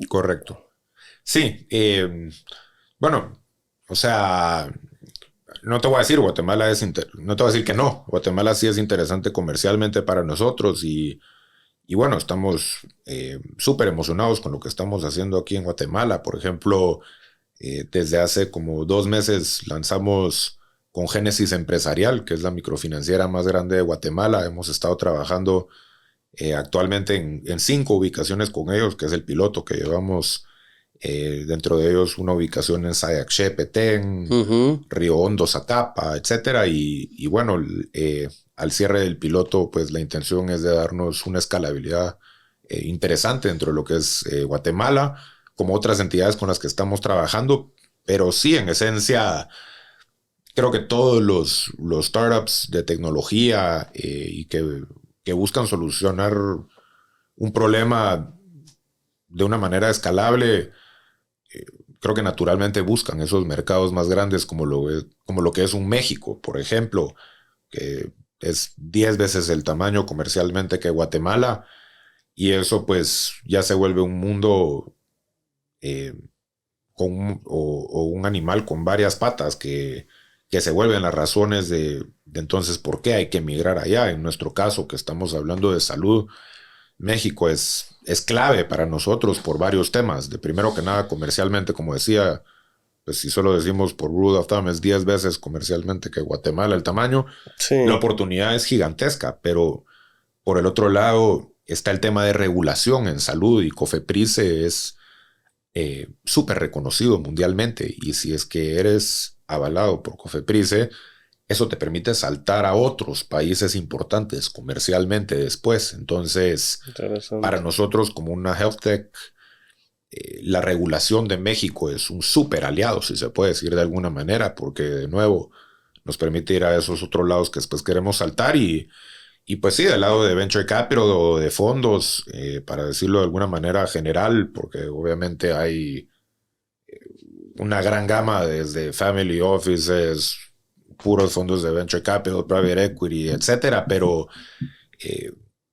Speaker 1: correcto. Sí, bueno, o sea, no te voy a decir no te voy a decir que no. Guatemala sí es interesante comercialmente para nosotros y bueno, estamos súper emocionados con lo que estamos haciendo aquí en Guatemala. Por ejemplo, desde hace como 2 meses lanzamos con Génesis Empresarial, que es la microfinanciera más grande de Guatemala. Hemos estado trabajando actualmente en 5 ubicaciones con ellos, que es el piloto que llevamos. Dentro de ellos una ubicación en Sayaxché, Petén, Río Hondo, Zacapa, etcétera. Y bueno, al cierre del piloto, pues la intención es de darnos una escalabilidad interesante dentro de lo que es Guatemala, como otras entidades con las que estamos trabajando. Pero sí, en esencia, creo que todos los startups de tecnología y que buscan solucionar un problema de una manera escalable, creo que naturalmente buscan esos mercados más grandes como lo que es un México, por ejemplo, que es 10 veces el tamaño comercialmente que Guatemala, y eso pues ya se vuelve un mundo eh, o un animal con varias patas que se vuelven las razones de entonces por qué hay que emigrar allá. En nuestro caso, que estamos hablando de salud, México es clave para nosotros por varios temas. De primero que nada, comercialmente, como decía, pues si solo decimos por rule of thumb, es 10 veces comercialmente que Guatemala el tamaño.
Speaker 2: Sí.
Speaker 1: La oportunidad es gigantesca, pero por el otro lado está el tema de regulación en salud y COFEPRISE es súper reconocido mundialmente, y si es que eres avalado por COFEPRISE, eso te permite saltar a otros países importantes comercialmente después. Entonces, para nosotros como una health tech, la regulación de México es un súper aliado, si se puede decir de alguna manera, porque de nuevo nos permite ir a esos otros lados que después queremos saltar y pues sí, del lado de venture capital o de fondos, para decirlo de alguna manera general, porque obviamente hay una gran gama desde family offices, puros fondos de venture capital, private equity, etcétera, pero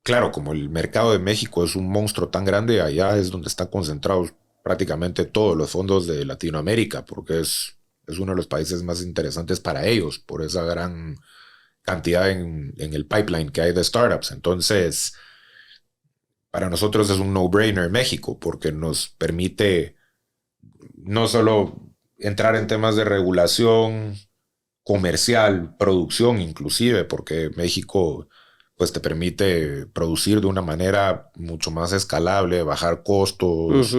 Speaker 1: claro, como el mercado de México es un monstruo tan grande, allá es donde están concentrados prácticamente todos los fondos de Latinoamérica, porque es uno de los países más interesantes para ellos, por esa gran cantidad en el pipeline que hay de startups. Entonces, para nosotros es un no-brainer México, porque nos permite no solo entrar en temas de regulación comercial, producción inclusive, porque México pues te permite producir de una manera mucho más escalable, bajar costos.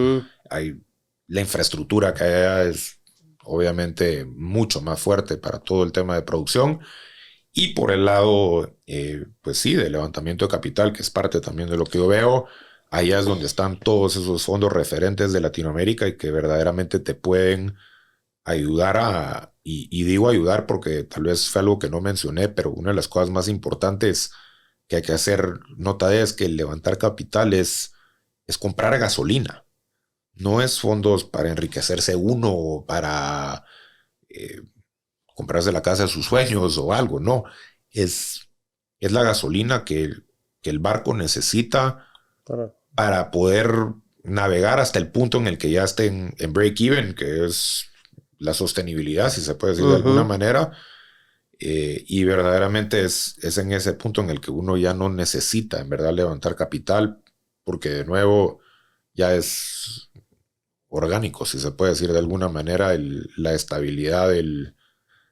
Speaker 1: Hay, la infraestructura que hay allá es obviamente mucho más fuerte para todo el tema de producción. Y por el lado, pues sí, de levantamiento de capital, que es parte también de lo que yo veo, allá es donde están todos esos fondos referentes de Latinoamérica y que verdaderamente te pueden ayudar y digo ayudar porque tal vez fue algo que no mencioné, pero una de las cosas más importantes que hay que hacer nota de es que el levantar capital es comprar gasolina. No es fondos para enriquecerse uno o para eh, comprarse la casa de sus sueños o algo, no. Es la gasolina que el barco necesita para poder navegar hasta el punto en el que ya estén en break-even, que es la sostenibilidad, si se puede decir de alguna manera. Y verdaderamente es en ese punto en el que uno ya no necesita, en verdad, levantar capital, porque de nuevo ya es orgánico, si se puede decir de alguna manera, la estabilidad del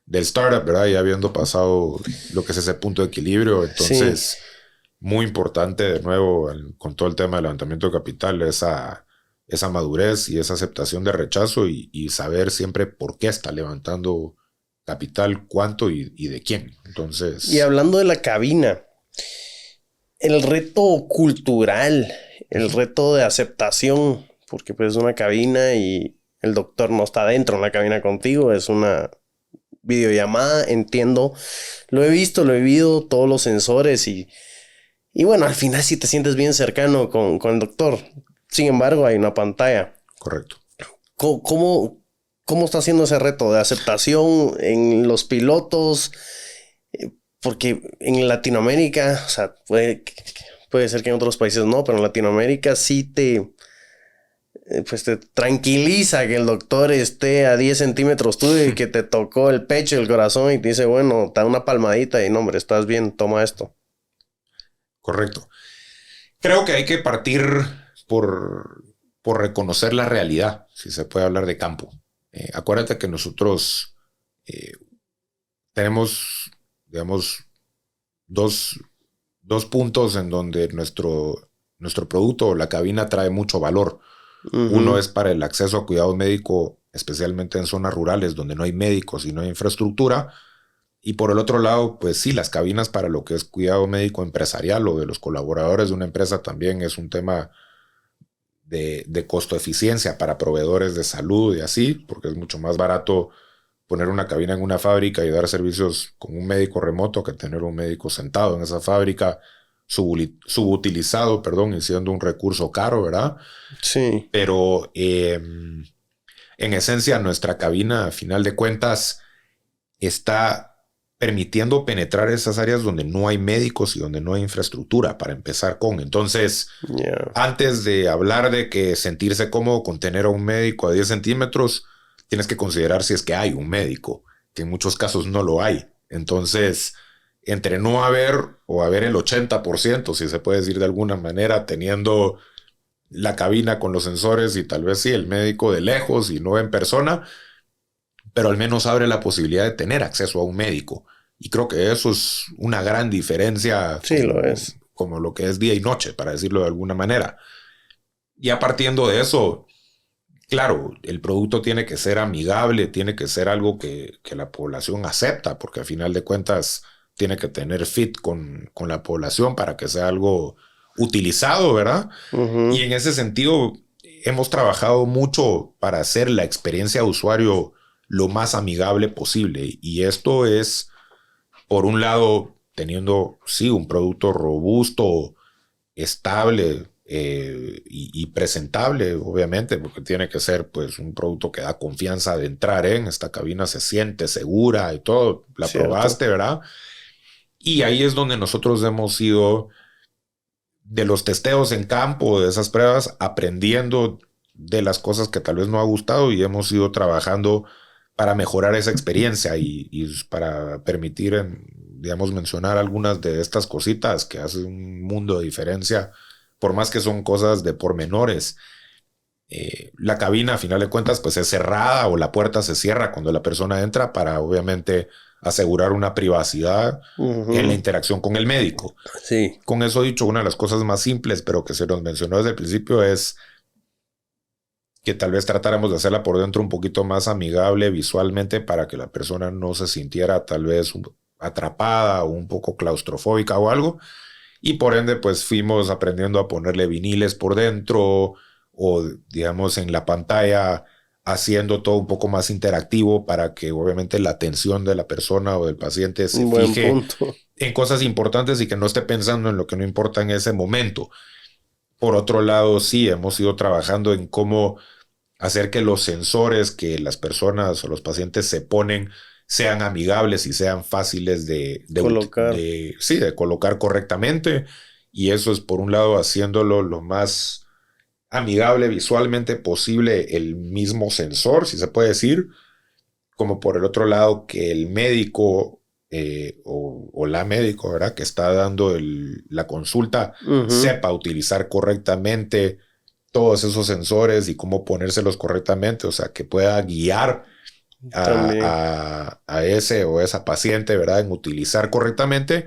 Speaker 1: startup, ¿verdad? Ya habiendo pasado lo que es ese punto de equilibrio. Entonces, muy importante de nuevo con todo el tema del levantamiento de capital, esa madurez y esa aceptación de rechazo y saber siempre por qué está levantando capital, cuánto y de quién. Entonces...
Speaker 2: Y hablando de la cabina, el reto cultural, el reto de aceptación, porque pues es una cabina y el doctor no está dentro en la cabina contigo, es una videollamada, entiendo, lo he visto, lo he vivido, todos los sensores y bueno, al final sí te sientes bien cercano con el doctor. Sin embargo, hay una pantalla.
Speaker 1: Correcto.
Speaker 2: ¿Cómo está haciendo ese reto de aceptación en los pilotos? Porque en Latinoamérica, o sea, puede ser que en otros países no, pero en Latinoamérica sí pues te tranquiliza que el doctor esté a 10 centímetros tuyo y que te tocó el pecho y el corazón y te dice, bueno, te da una palmadita y no, hombre, estás bien, toma esto.
Speaker 1: Correcto. Creo que hay que partir por reconocer la realidad, si se puede hablar de campo. Acuérdate que nosotros tenemos, digamos, dos puntos en donde nuestro producto o la cabina trae mucho valor. Uno es para el acceso a cuidado médico, especialmente en zonas rurales donde no hay médicos y no hay infraestructura. Y por el otro lado, pues sí, las cabinas para lo que es cuidado médico empresarial o de los colaboradores de una empresa también es un tema de costo eficiencia para proveedores de salud y así, porque es mucho más barato poner una cabina en una fábrica y dar servicios con un médico remoto que tener un médico sentado en esa fábrica subutilizado, y siendo un recurso caro, ¿verdad?
Speaker 2: Sí.
Speaker 1: Pero en esencia nuestra cabina, a final de cuentas, está permitiendo penetrar esas áreas donde no hay médicos y donde no hay infraestructura para empezar con. Entonces, antes de hablar de que sentirse cómodo con tener a un médico a 10 centímetros, tienes que considerar si es que hay un médico, que en muchos casos no lo hay. Entonces, entre no haber o haber el 80%, si se puede decir de alguna manera, teniendo la cabina con los sensores y tal vez sí el médico de lejos y no en persona, pero al menos abre la posibilidad de tener acceso a un médico. Y creo que eso es una gran diferencia.
Speaker 2: Sí,
Speaker 1: como,
Speaker 2: lo es.
Speaker 1: Como lo que es día y noche, para decirlo de alguna manera. Ya partiendo de eso, claro, el producto tiene que ser amigable, tiene que ser algo que la población acepta, porque al final de cuentas tiene que tener fit con la población para que sea algo utilizado, ¿verdad? Y en ese sentido, hemos trabajado mucho para hacer la experiencia de usuario lo más amigable posible. Y esto es, por un lado, teniendo, sí, un producto robusto, estable y presentable, obviamente, porque tiene que ser pues un producto que da confianza de entrar en. Esta cabina se siente segura y todo. La probaste, ¿verdad? Y ahí es donde nosotros hemos ido de los testeos en campo, de esas pruebas, aprendiendo de las cosas que tal vez no ha gustado y hemos ido trabajando para mejorar esa experiencia y para permitir, digamos, mencionar algunas de estas cositas que hacen un mundo de diferencia, por más que son cosas de pormenores. La cabina, a final de cuentas, pues es cerrada o la puerta se cierra cuando la persona entra para, obviamente, asegurar una privacidad en la interacción con el médico.
Speaker 2: Sí.
Speaker 1: Con eso dicho, una de las cosas más simples, pero que se nos mencionó desde el principio, es que tal vez tratáramos de hacerla por dentro un poquito más amigable visualmente para que la persona no se sintiera tal vez atrapada o un poco claustrofóbica o algo. Y por ende, pues fuimos aprendiendo a ponerle viniles por dentro o, digamos, en la pantalla, haciendo todo un poco más interactivo para que obviamente la atención de la persona o del paciente se fije en cosas importantes y que no esté pensando en lo que no importa en ese momento. Por otro lado, sí, hemos ido trabajando en cómo hacer que los sensores que las personas o los pacientes se ponen sean amigables y sean fáciles de colocar correctamente. Y eso es, por un lado, haciéndolo lo más amigable visualmente posible el mismo sensor, si se puede decir, como por el otro lado que el médico o la médico, ¿verdad?, que está dando la consulta, sepa utilizar correctamente todos esos sensores y cómo ponérselos correctamente, o sea, que pueda guiar a ese o esa paciente, ¿verdad?, en utilizar correctamente.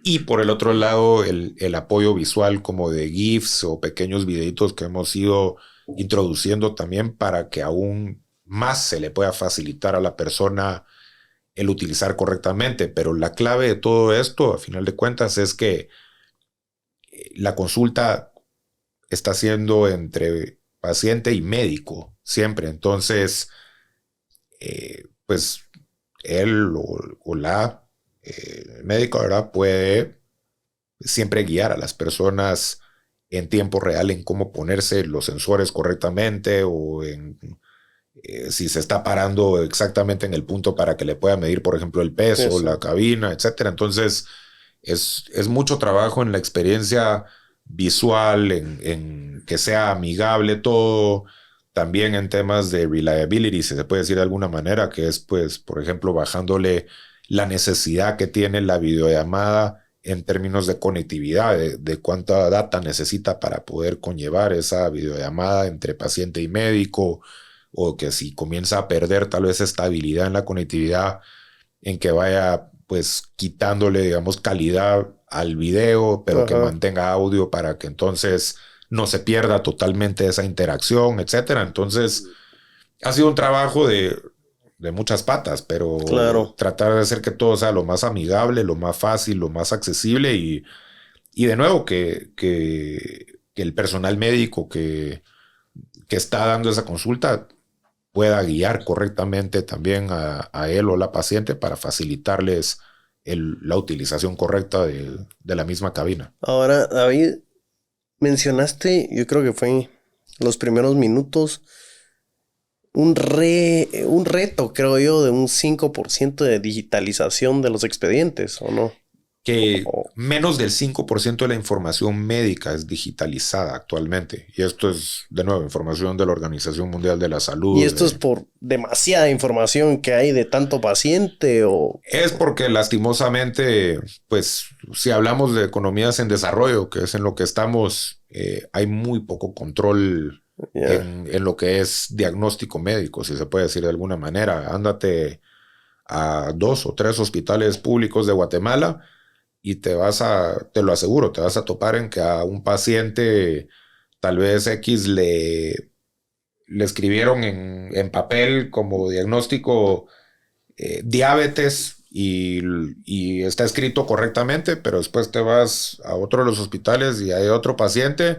Speaker 1: Y por el otro lado, el apoyo visual como de GIFs o pequeños videitos que hemos ido introduciendo también para que aún más se le pueda facilitar a la persona el utilizar correctamente. Pero la clave de todo esto, a final de cuentas, es que la consulta está siendo entre paciente y médico siempre. Entonces, pues él o la médico, ¿verdad?, puede siempre guiar a las personas en tiempo real en cómo ponerse los sensores correctamente o en si se está parando exactamente en el punto para que le pueda medir, por ejemplo, el peso, la cabina, etcétera. Entonces, es mucho trabajo en la experiencia visual, en que sea amigable todo, también en temas de reliability, si se puede decir de alguna manera, que es, pues, por ejemplo, bajándole la necesidad que tiene la videollamada en términos de conectividad, de cuánta data necesita para poder conllevar esa videollamada entre paciente y médico, o que si comienza a perder tal vez estabilidad en la conectividad, en que vaya pues quitándole, digamos, calidad al video, pero que mantenga audio para que entonces no se pierda totalmente esa interacción, etcétera. Entonces, ha sido un trabajo de muchas patas, pero tratar de hacer que todo sea lo más amigable, lo más fácil, lo más accesible y de nuevo que el personal médico que está dando esa consulta pueda guiar correctamente también a él o la paciente para facilitarles la utilización correcta de la misma cabina.
Speaker 2: Ahora, David, mencionaste, yo creo que fue en los primeros minutos, un reto, creo yo, de un 5% de digitalización de los expedientes, ¿o no?
Speaker 1: Que menos del 5% de la información médica es digitalizada actualmente. Y esto es, de nuevo, información de la Organización Mundial de la Salud.
Speaker 2: ¿Y esto es por demasiada información que hay de tanto paciente o...?
Speaker 1: Es porque lastimosamente, pues, si hablamos de economías en desarrollo, que es en lo que estamos, hay muy poco control en lo que es diagnóstico médico, si se puede decir de alguna manera. Ándate a 2 o 3 hospitales públicos de Guatemala y te lo aseguro, te vas a topar en que a un paciente tal vez X le escribieron en papel como diagnóstico diabetes y está escrito correctamente, pero después te vas a otro de los hospitales y hay otro paciente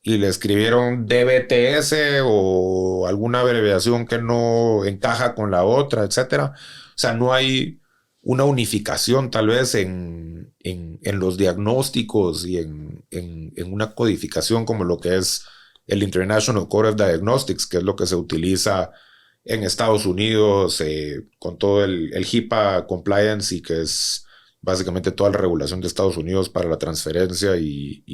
Speaker 1: y le escribieron DBTS o alguna abreviación que no encaja con la otra, etcétera. O sea, no hay una unificación tal vez en los diagnósticos y en una codificación como lo que es el International Code of Diagnostics, que es lo que se utiliza en Estados Unidos con todo el HIPAA compliance y que es básicamente toda la regulación de Estados Unidos para la transferencia y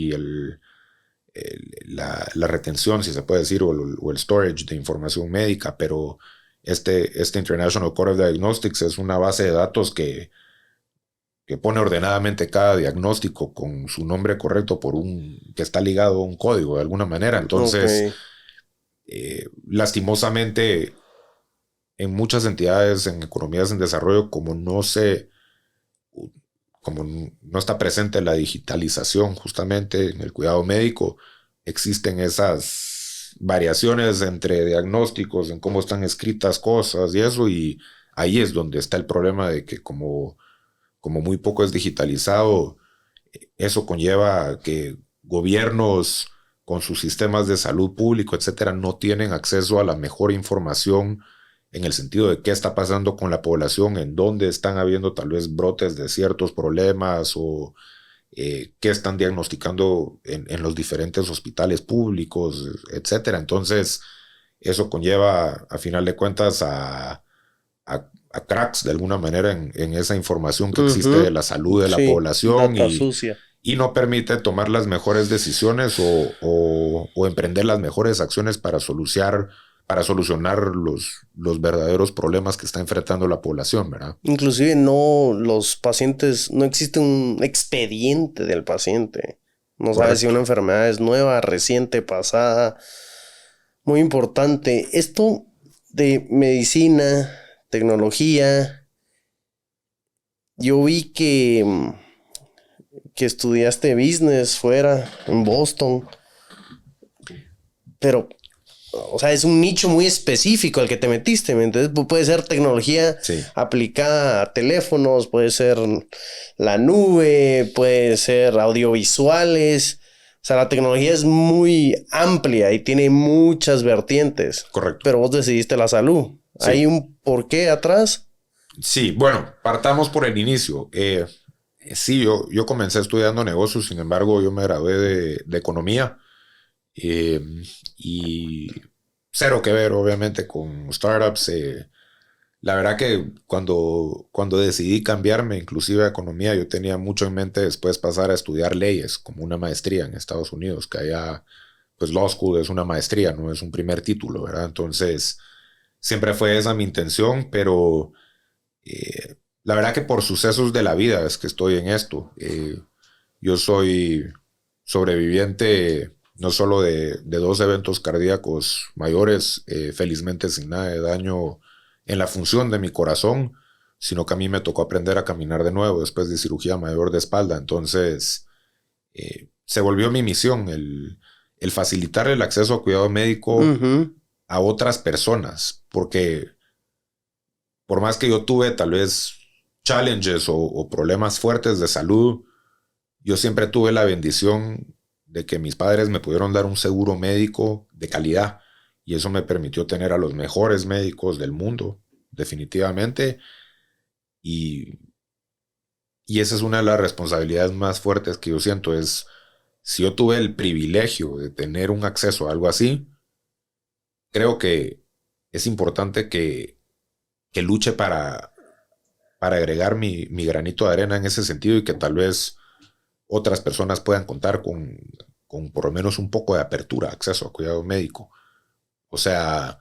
Speaker 1: la retención, si se puede decir, o el storage de información médica, pero este International Code of Diagnostics es una base de datos que pone ordenadamente cada diagnóstico con su nombre correcto que está ligado a un código de alguna manera. Entonces, lastimosamente, en muchas entidades, en economías en desarrollo, como no está presente la digitalización justamente en el cuidado médico, existen esas variaciones entre diagnósticos, en cómo están escritas cosas y eso, y ahí es donde está el problema de que como muy poco es digitalizado, eso conlleva a que gobiernos con sus sistemas de salud público, etcétera, no tienen acceso a la mejor información en el sentido de qué está pasando con la población, en dónde están habiendo tal vez brotes de ciertos problemas o qué están diagnosticando en los diferentes hospitales públicos, etcétera. Entonces, eso conlleva, a final de cuentas, a cracks de alguna manera en esa información que existe de la salud de la población
Speaker 2: data sucia.
Speaker 1: y no permite tomar las mejores decisiones o emprender las mejores acciones para solucionar los verdaderos problemas que está enfrentando la población, ¿verdad?
Speaker 2: Inclusive los pacientes, no existe un expediente del paciente. No sabe si una enfermedad es nueva, reciente, pasada. Muy importante. Esto de medicina, tecnología. Yo vi que estudiaste business fuera, en Boston. Pero, o sea, es un nicho muy específico al que te metiste. Entonces, puede ser tecnología aplicada a teléfonos, puede ser la nube, puede ser audiovisuales. O sea, la tecnología es muy amplia y tiene muchas vertientes.
Speaker 1: Correcto.
Speaker 2: Pero vos decidiste la salud. Sí. ¿Hay un porqué atrás?
Speaker 1: Sí, bueno, partamos por el inicio. Sí, yo comencé estudiando negocios, sin embargo, yo me gradué de economía. Y cero que ver, obviamente, con startups. La verdad que cuando decidí cambiarme, inclusive a economía, yo tenía mucho en mente después pasar a estudiar leyes, como una maestría en Estados Unidos, que allá, pues law school es una maestría, no es un primer título, ¿verdad? Entonces, siempre fue esa mi intención, pero la verdad que por sucesos de la vida es que estoy en esto. Yo soy sobreviviente no solo de 2 eventos cardíacos mayores, felizmente sin nada de daño en la función de mi corazón, sino que a mí me tocó aprender a caminar de nuevo después de cirugía mayor de espalda. Entonces, se volvió mi misión el facilitar el acceso a cuidado médico a otras personas, porque por más que yo tuve tal vez challenges o problemas fuertes de salud, yo siempre tuve la bendición de que mis padres me pudieron dar un seguro médico de calidad y eso me permitió tener a los mejores médicos del mundo, definitivamente. Y esa es una de las responsabilidades más fuertes que yo siento, es si yo tuve el privilegio de tener un acceso a algo así, creo que es importante que luche para agregar mi granito de arena en ese sentido y que tal vez otras personas puedan contar con por lo menos un poco de apertura, acceso a cuidado médico. O sea,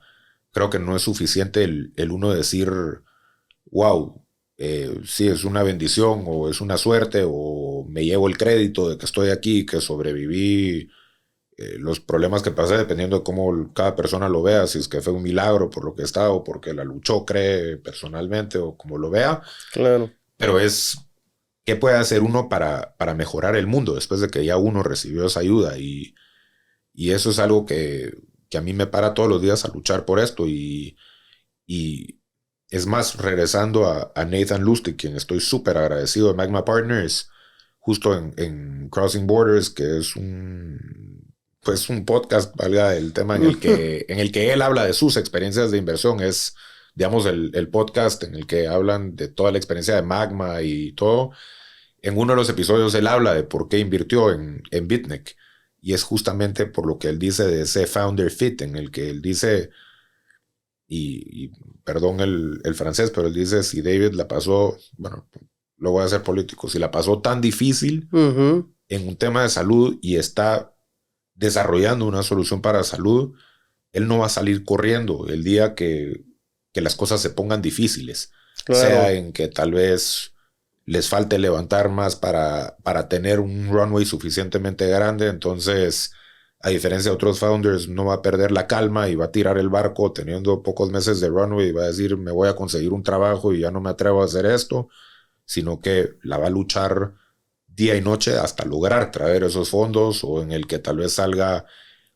Speaker 1: creo que no es suficiente el uno decir, wow, sí, es una bendición o es una suerte o me llevo el crédito de que estoy aquí, que sobreviví los problemas que pasé, dependiendo de cómo cada persona lo vea, si es que fue un milagro por lo que está o porque la luchó, cree personalmente o como lo vea.
Speaker 2: Claro.
Speaker 1: Pero es ¿qué puede hacer uno para mejorar el mundo después de que ya uno recibió esa ayuda? Y eso es algo que a mí me para todos los días a luchar por esto. Y es más, regresando a Nathan Lustig, quien estoy súper agradecido de Magma Partners, justo en Crossing Borders, que es un podcast, valga el tema, en el que él habla de sus experiencias de inversión. Es, digamos, el podcast en el que hablan de toda la experiencia de Magma y todo. En uno de los episodios él habla de por qué invirtió en Bitnek. Y es justamente por lo que él dice de ese founder fit, en el que él dice, y perdón el francés, pero él dice, si David la pasó, bueno, lo voy a hacer político, si la pasó tan difícil en un tema de salud y está desarrollando una solución para salud, él no va a salir corriendo el día que las cosas se pongan difíciles. Claro. Sea en que tal vez les falte levantar más para tener un runway suficientemente grande. Entonces, a diferencia de otros founders, no va a perder la calma y va a tirar el barco teniendo pocos meses de runway y va a decir, me voy a conseguir un trabajo y ya no me atrevo a hacer esto, sino que la va a luchar día y noche hasta lograr traer esos fondos, o en el que tal vez salga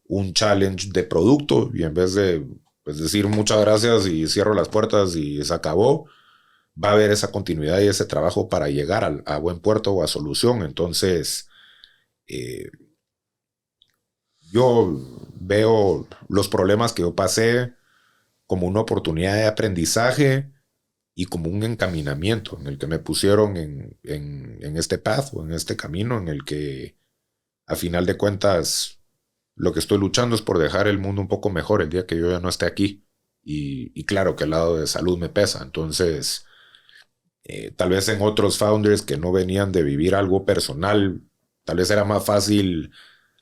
Speaker 1: un challenge de producto y en vez de pues, decir muchas gracias y cierro las puertas y se acabó, va a haber esa continuidad y ese trabajo para llegar a buen puerto o a solución. Entonces, yo veo los problemas que yo pasé como una oportunidad de aprendizaje y como un encaminamiento en el que me pusieron en este path o en este camino en el que, a final de cuentas, lo que estoy luchando es por dejar el mundo un poco mejor el día que yo ya no esté aquí. Y claro que el lado de salud me pesa. Entonces, tal vez en otros founders que no venían de vivir algo personal Tal vez era más fácil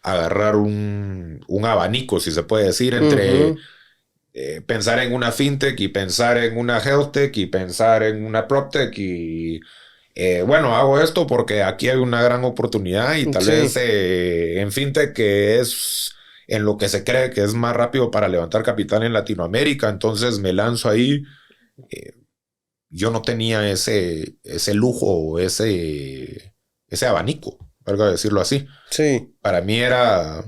Speaker 1: agarrar un abanico, si se puede decir, entre pensar en una fintech y pensar en una healthtech y pensar en una proptech y bueno, hago esto porque aquí hay una gran oportunidad y tal vez en fintech, que es en lo que se cree que es más rápido para levantar capital en Latinoamérica, entonces me lanzo ahí. Yo no tenía ese lujo o ese abanico, valga decirlo así.
Speaker 2: Sí.
Speaker 1: Para mí era,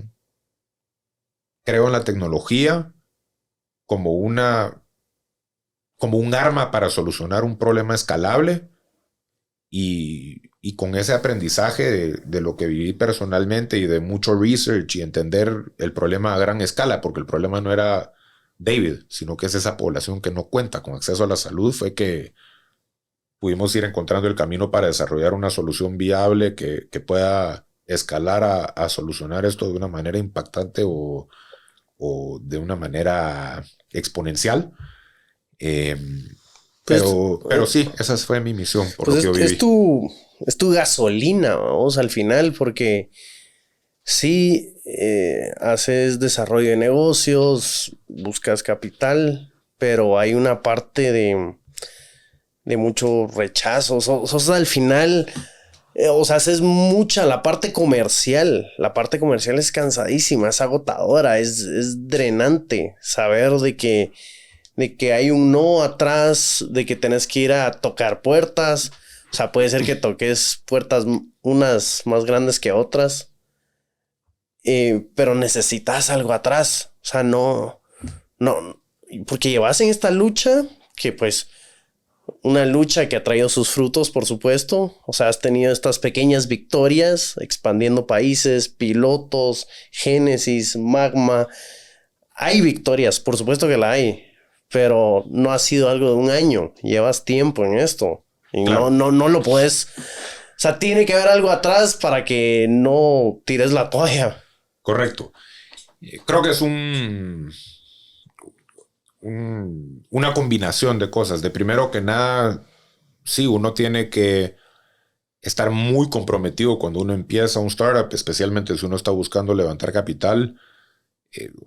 Speaker 1: creo en la tecnología como un arma para solucionar un problema escalable y con ese aprendizaje de lo que viví personalmente y de mucho research y entender el problema a gran escala, porque el problema no era David, sino que es esa población que no cuenta con acceso a la salud, fue que pudimos ir encontrando el camino para desarrollar una solución viable que pueda escalar a solucionar esto de una manera impactante o de una manera exponencial. Pero sí, esa fue mi misión, por lo que yo viví.
Speaker 2: Es tu gasolina, vamos, al final, porque sí, haces desarrollo de negocios, buscas capital, pero hay una parte de mucho rechazo. O sea, al final, o sea, haces mucha la parte comercial. La parte comercial es cansadísima, es agotadora, es drenante saber de que hay un no atrás, de que tenés que ir a tocar puertas. O sea, puede ser que toques puertas unas más grandes que otras, pero necesitas algo atrás. O sea, no, porque llevas en esta lucha que pues una lucha que ha traído sus frutos, por supuesto. O sea, has tenido estas pequeñas victorias, expandiendo países, pilotos, Génesis, Magma. Hay victorias, por supuesto que la hay, pero no ha sido algo de un año. Llevas tiempo en esto y claro, no lo puedes. O sea, tiene que haber algo atrás para que no tires la toalla.
Speaker 1: Correcto. Creo que es una combinación de cosas. De primero que nada, sí, uno tiene que estar muy comprometido cuando uno empieza un startup, especialmente si uno está buscando levantar capital.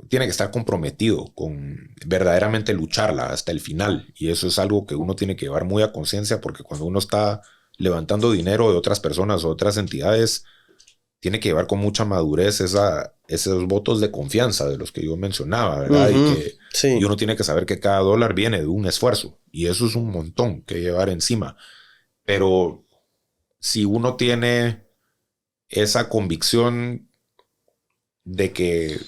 Speaker 1: Tiene que estar comprometido con verdaderamente lucharla hasta el final. Y eso es algo que uno tiene que llevar muy a conciencia, porque cuando uno está levantando dinero de otras personas o otras entidades, tiene que llevar con mucha madurez esos votos de confianza de los que yo mencionaba, ¿verdad? Y uno tiene que saber que cada dólar viene de un esfuerzo. Y eso es un montón que llevar encima. Pero si uno tiene esa convicción de que,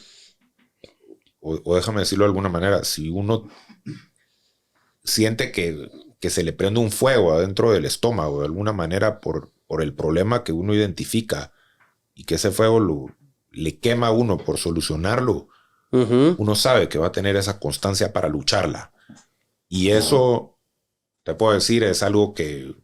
Speaker 1: o déjame decirlo de alguna manera, si uno siente que se le prende un fuego adentro del estómago de alguna manera por el problema que uno identifica, y que ese fuego le quema a uno por solucionarlo, uno sabe que va a tener esa constancia para lucharla. Y eso, te puedo decir, es algo que,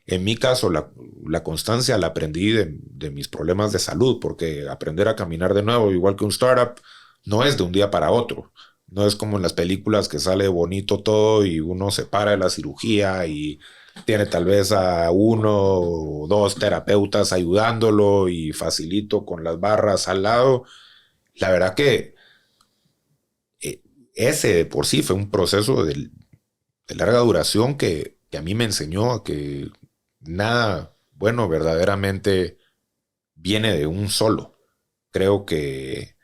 Speaker 1: en mi caso, la constancia la aprendí de mis problemas de salud, porque aprender a caminar de nuevo, igual que un startup, no es de un día para otro. No es como en las películas que sale bonito todo y uno se para de la cirugía y tiene tal vez a 1 o 2 terapeutas ayudándolo y facilito con las barras al lado. La verdad que ese de por sí fue un proceso de larga duración que a mí me enseñó a que nada bueno verdaderamente viene de un solo. Creo que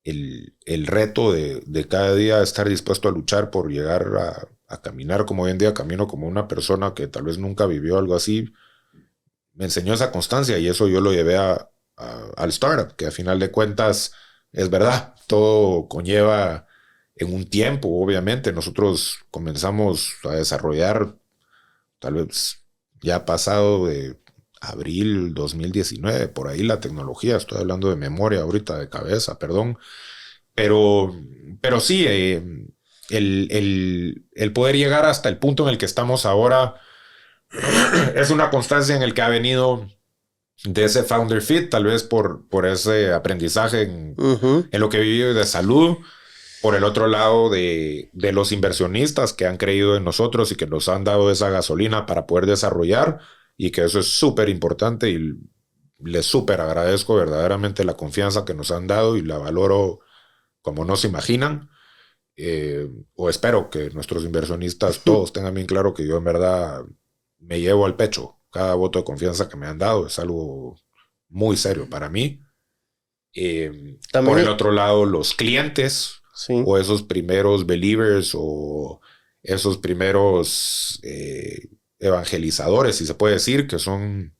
Speaker 1: el reto de cada día estar dispuesto a luchar por llegar a caminar como hoy en día camino, como una persona que tal vez nunca vivió algo así, me enseñó esa constancia, y eso yo lo llevé al startup, que a final de cuentas es verdad, todo conlleva en un tiempo. Obviamente nosotros comenzamos a desarrollar tal vez ya pasado de abril 2019, por ahí la tecnología, estoy hablando de memoria ahorita, de cabeza, perdón, pero sí, el poder llegar hasta el punto en el que estamos ahora es una constancia en el que ha venido de ese founder fit, tal vez por ese aprendizaje en lo que he vivido de salud, por el otro lado de los inversionistas que han creído en nosotros y que nos han dado esa gasolina para poder desarrollar, y que eso es súper importante y les súper agradezco verdaderamente la confianza que nos han dado y la valoro como no se imaginan. O espero que nuestros inversionistas todos tengan bien claro que yo en verdad me llevo al pecho cada voto de confianza que me han dado. Es algo muy serio para mí. Por el otro lado, los clientes, sí, o esos primeros believers o esos primeros evangelizadores, si se puede decir, que son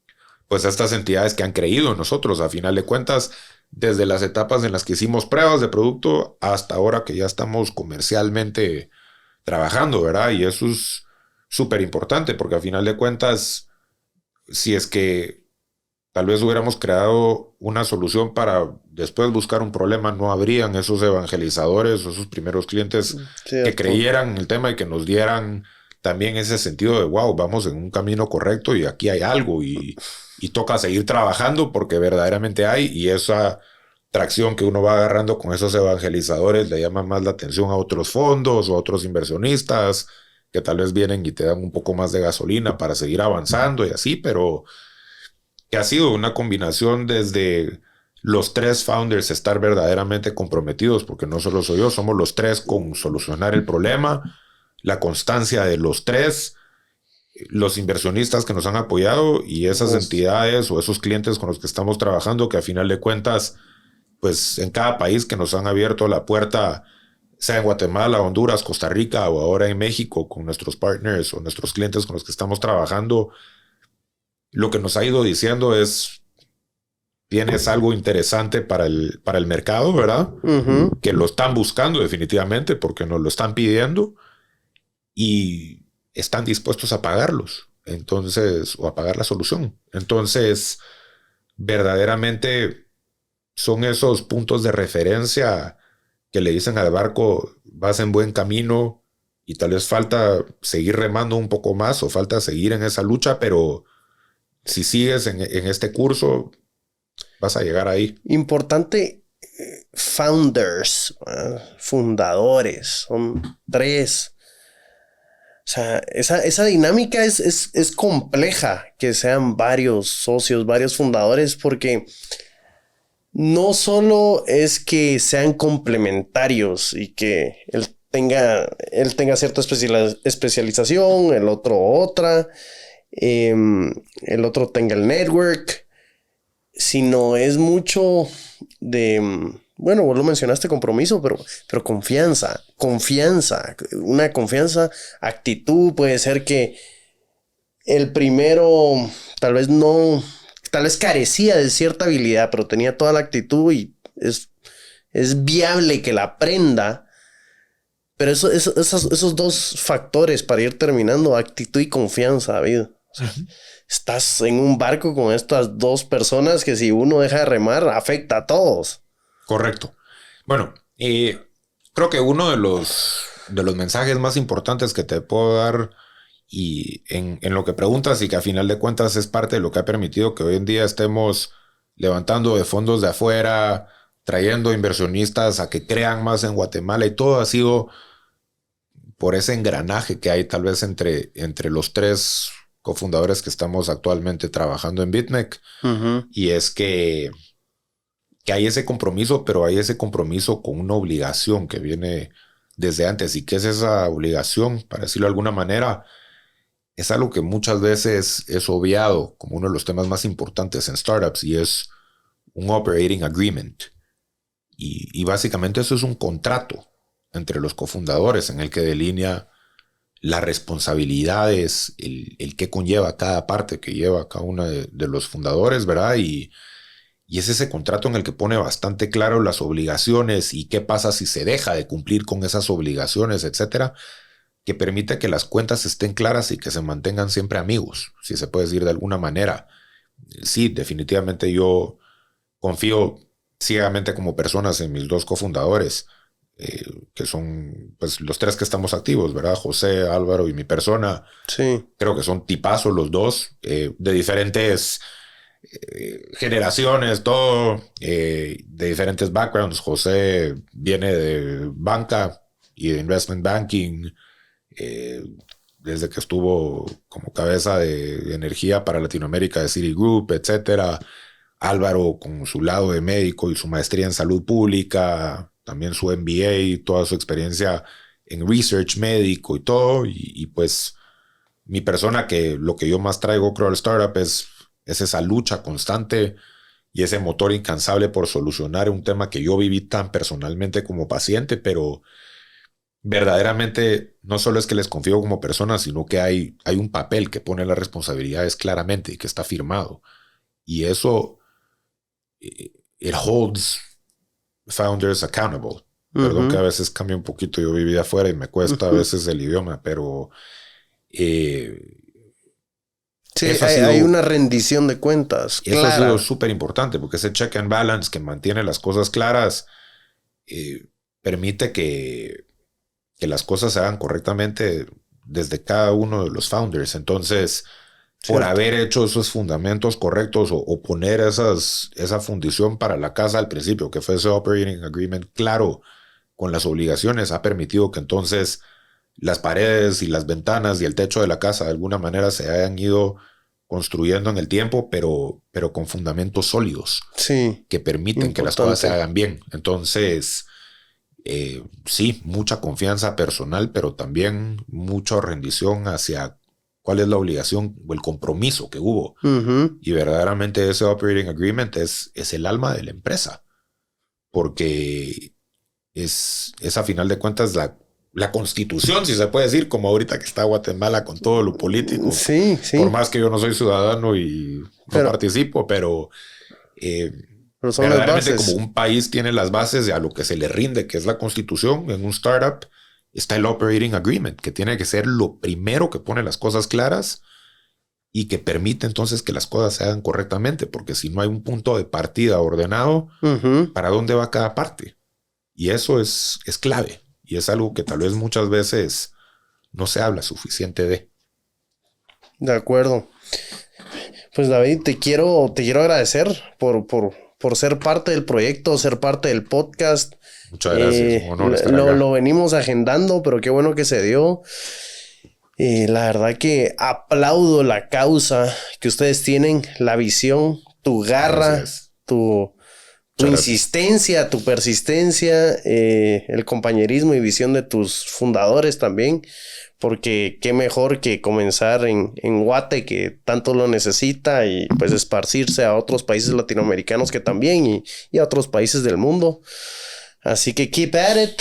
Speaker 1: pues estas entidades que han creído en nosotros, a final de cuentas, desde las etapas en las que hicimos pruebas de producto hasta ahora que ya estamos comercialmente trabajando, ¿verdad? Y eso es súper importante porque a final de cuentas, si es que tal vez hubiéramos creado una solución para después buscar un problema, no habrían esos evangelizadores o esos primeros clientes que creyeran en el tema y que nos dieran también ese sentido de wow, vamos en un camino correcto y aquí hay algo y toca seguir trabajando porque verdaderamente hay, y esa tracción que uno va agarrando con esos evangelizadores le llama más la atención a otros fondos o a otros inversionistas que tal vez vienen y te dan un poco más de gasolina para seguir avanzando y así, pero que ha sido una combinación desde los tres founders estar verdaderamente comprometidos, porque no solo soy yo, somos los tres con solucionar el problema, la constancia de los tres, los inversionistas que nos han apoyado y esas entidades o esos clientes con los que estamos trabajando, que a final de cuentas, pues en cada país que nos han abierto la puerta, sea en Guatemala, Honduras, Costa Rica o ahora en México con nuestros partners o nuestros clientes con los que estamos trabajando, lo que nos ha ido diciendo es, tienes algo interesante para el mercado, ¿verdad? Uh-huh. Que lo están buscando definitivamente porque nos lo están pidiendo y están dispuestos a pagarlos. Entonces, o a pagar la solución. Entonces, verdaderamente son esos puntos de referencia que le dicen al barco, vas en buen camino y tal vez falta seguir remando un poco más o falta seguir en esa lucha, pero si sigues en este curso, vas a llegar ahí.
Speaker 2: Importante, founders, fundadores, son tres. O sea, esa dinámica es compleja, que sean varios socios, varios fundadores, porque no solo es que sean complementarios y que él tenga cierta especialización, el otro otra, el otro tenga el network, sino es mucho de, bueno, vos lo mencionaste, compromiso, pero confianza, una confianza, actitud. Puede ser que el primero tal vez carecía de cierta habilidad, pero tenía toda la actitud y es viable que la aprenda. Pero esos dos factores para ir terminando, actitud y confianza, David. O sea, estás en un barco con estas dos personas que si uno deja de remar, afecta a todos.
Speaker 1: Correcto. Bueno, creo que uno de los mensajes más importantes que te puedo dar y en lo que preguntas y que a final de cuentas es parte de lo que ha permitido que hoy en día estemos levantando de fondos de afuera, trayendo inversionistas a que crean más en Guatemala, y todo ha sido por ese engranaje que hay tal vez entre los tres cofundadores que estamos actualmente trabajando en BitMEC. Uh-huh. Y es que hay ese compromiso, pero hay ese compromiso con una obligación que viene desde antes. ¿Y qué es esa obligación? Para decirlo de alguna manera, es algo que muchas veces es obviado como uno de los temas más importantes en startups, y es un operating agreement. Y básicamente eso es un contrato entre los cofundadores en el que delinea las responsabilidades, el qué conlleva cada parte que lleva cada uno de los fundadores, ¿verdad? Y es ese contrato en el que pone bastante claro las obligaciones y qué pasa si se deja de cumplir con esas obligaciones, etcétera, que permite que las cuentas estén claras y que se mantengan siempre amigos, si se puede decir de alguna manera. Sí, definitivamente yo confío ciegamente como personas en mis dos cofundadores, que son pues los tres que estamos activos, ¿verdad? José, Álvaro y mi persona.
Speaker 2: Sí.
Speaker 1: Creo que son tipazos los dos, de diferentes generaciones, todo, de diferentes backgrounds. José viene de banca y de investment banking, desde que estuvo como cabeza de energía para Latinoamérica de Citigroup, etcétera. Álvaro con su lado de médico y su maestría en salud pública, también su MBA y toda su experiencia en research médico y todo. Y pues mi persona, que lo que yo más traigo, creo, al startup es esa lucha constante y ese motor incansable por solucionar un tema que yo viví tan personalmente como paciente, pero verdaderamente no solo es que les confío como personas, sino que hay un papel que pone las responsabilidades claramente y que está firmado. Y eso, it holds founders accountable. Perdón que a veces cambia un poquito, yo viví afuera y me cuesta a veces el idioma, pero
Speaker 2: sí, hay una rendición de cuentas.
Speaker 1: Eso clara. Ha sido súper importante porque ese check and balance que mantiene las cosas claras permite que las cosas se hagan correctamente desde cada uno de los founders. Entonces, por haber hecho esos fundamentos correctos o poner esa fundición para la casa al principio, que fue ese operating agreement claro con las obligaciones, ha permitido que entonces las paredes y las ventanas y el techo de la casa de alguna manera se hayan ido construyendo en el tiempo, pero con fundamentos sólidos, sí, que permiten que las cosas se hagan bien. Entonces, sí, mucha confianza personal, pero también mucha rendición hacia cuál es la obligación o el compromiso que hubo. Y verdaderamente ese operating agreement es el alma de la empresa, porque es a final de cuentas la constitución, si se puede decir, como ahorita que está Guatemala con todo lo político. Sí, sí. Por más que yo no soy ciudadano y no participo, pero verdaderamente como un país tiene las bases a lo que se le rinde, que es la constitución. En un startup está el operating agreement, que tiene que ser lo primero que pone las cosas claras y que permite entonces que las cosas se hagan correctamente, porque si no hay un punto de partida ordenado, ¿para dónde va cada parte? Y eso es clave. Y es algo que tal vez muchas veces no se habla suficiente de.
Speaker 2: De acuerdo. Pues David, te quiero agradecer por ser parte del proyecto, ser parte del podcast.
Speaker 1: Muchas gracias. Un honor estar acá.
Speaker 2: Lo venimos agendando, pero qué bueno que se dio. La verdad que aplaudo la causa que ustedes tienen, la visión, tu garra, tu insistencia, tu persistencia, el compañerismo y visión de tus fundadores también, porque qué mejor que comenzar en Guate, que tanto lo necesita, y pues esparcirse a otros países latinoamericanos que también, y a otros países del mundo. Así que keep at it,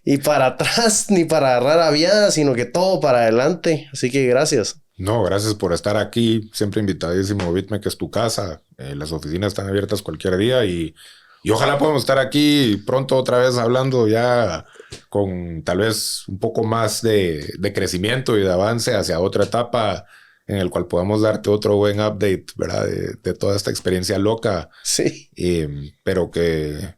Speaker 2: y para atrás ni para agarrar aviadas, sino que todo para adelante. Así que gracias.
Speaker 1: No, gracias por estar aquí. Siempre invitadísimo. BitMEC es tu casa. Las oficinas están abiertas cualquier día y ojalá podamos estar aquí pronto otra vez hablando ya con tal vez un poco más de crecimiento y de avance hacia otra etapa en el cual podamos darte otro buen update, ¿verdad? De toda esta experiencia loca.
Speaker 2: Sí.
Speaker 1: Pero que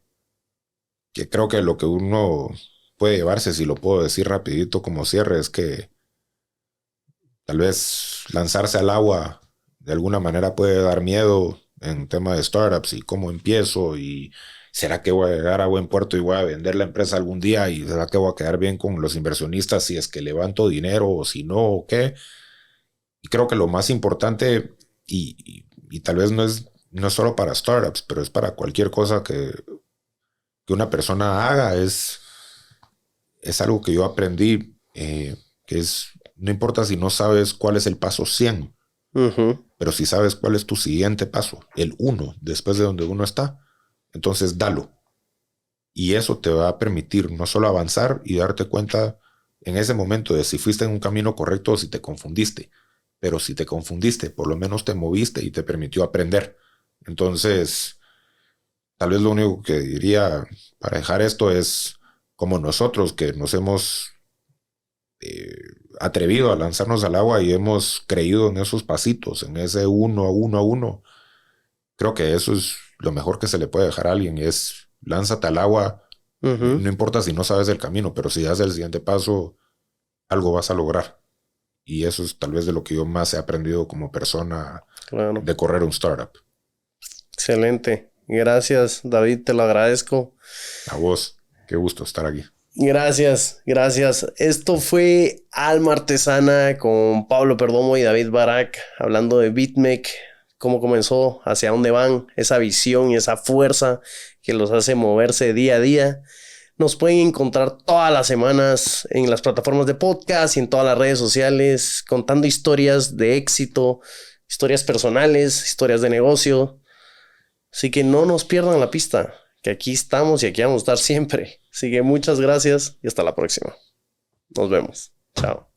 Speaker 1: creo que lo que uno puede llevarse, si lo puedo decir rapidito como cierre, es que tal vez lanzarse al agua de alguna manera puede dar miedo en tema de startups y cómo empiezo y será que voy a llegar a buen puerto y voy a vender la empresa algún día y será que voy a quedar bien con los inversionistas si es que levanto dinero o si no o qué. Y creo que lo más importante y tal vez no es solo para startups, pero es para cualquier cosa que una persona haga, es algo que yo aprendí, que es, no importa si no sabes cuál es el paso 100, pero si sabes cuál es tu siguiente paso, el 1, después de donde uno está, entonces dalo. Y eso te va a permitir no solo avanzar y darte cuenta en ese momento de si fuiste en un camino correcto o si te confundiste. Pero si te confundiste, por lo menos te moviste y te permitió aprender. Entonces, tal vez lo único que diría para dejar esto es como nosotros que nos hemos atrevido a lanzarnos al agua y hemos creído en esos pasitos, en ese uno a uno. Creo que eso es lo mejor que se le puede dejar a alguien, es lánzate al agua, no importa si no sabes el camino, pero si das el siguiente paso, algo vas a lograr. Y eso es tal vez de lo que yo más he aprendido como persona, claro, de correr un startup.
Speaker 2: Excelente. Gracias, David, te lo agradezco.
Speaker 1: A vos, qué gusto estar aquí.
Speaker 2: Gracias. Esto fue Alma Artesana con Pablo Perdomo y David Barak, hablando de BitMEC, cómo comenzó, hacia dónde van, esa visión y esa fuerza que los hace moverse día a día. Nos pueden encontrar todas las semanas en las plataformas de podcast y en todas las redes sociales, contando historias de éxito, historias personales, historias de negocio. Así que no nos pierdan la pista, que aquí estamos y aquí vamos a estar siempre. Así que muchas gracias y hasta la próxima. Nos vemos. Chao.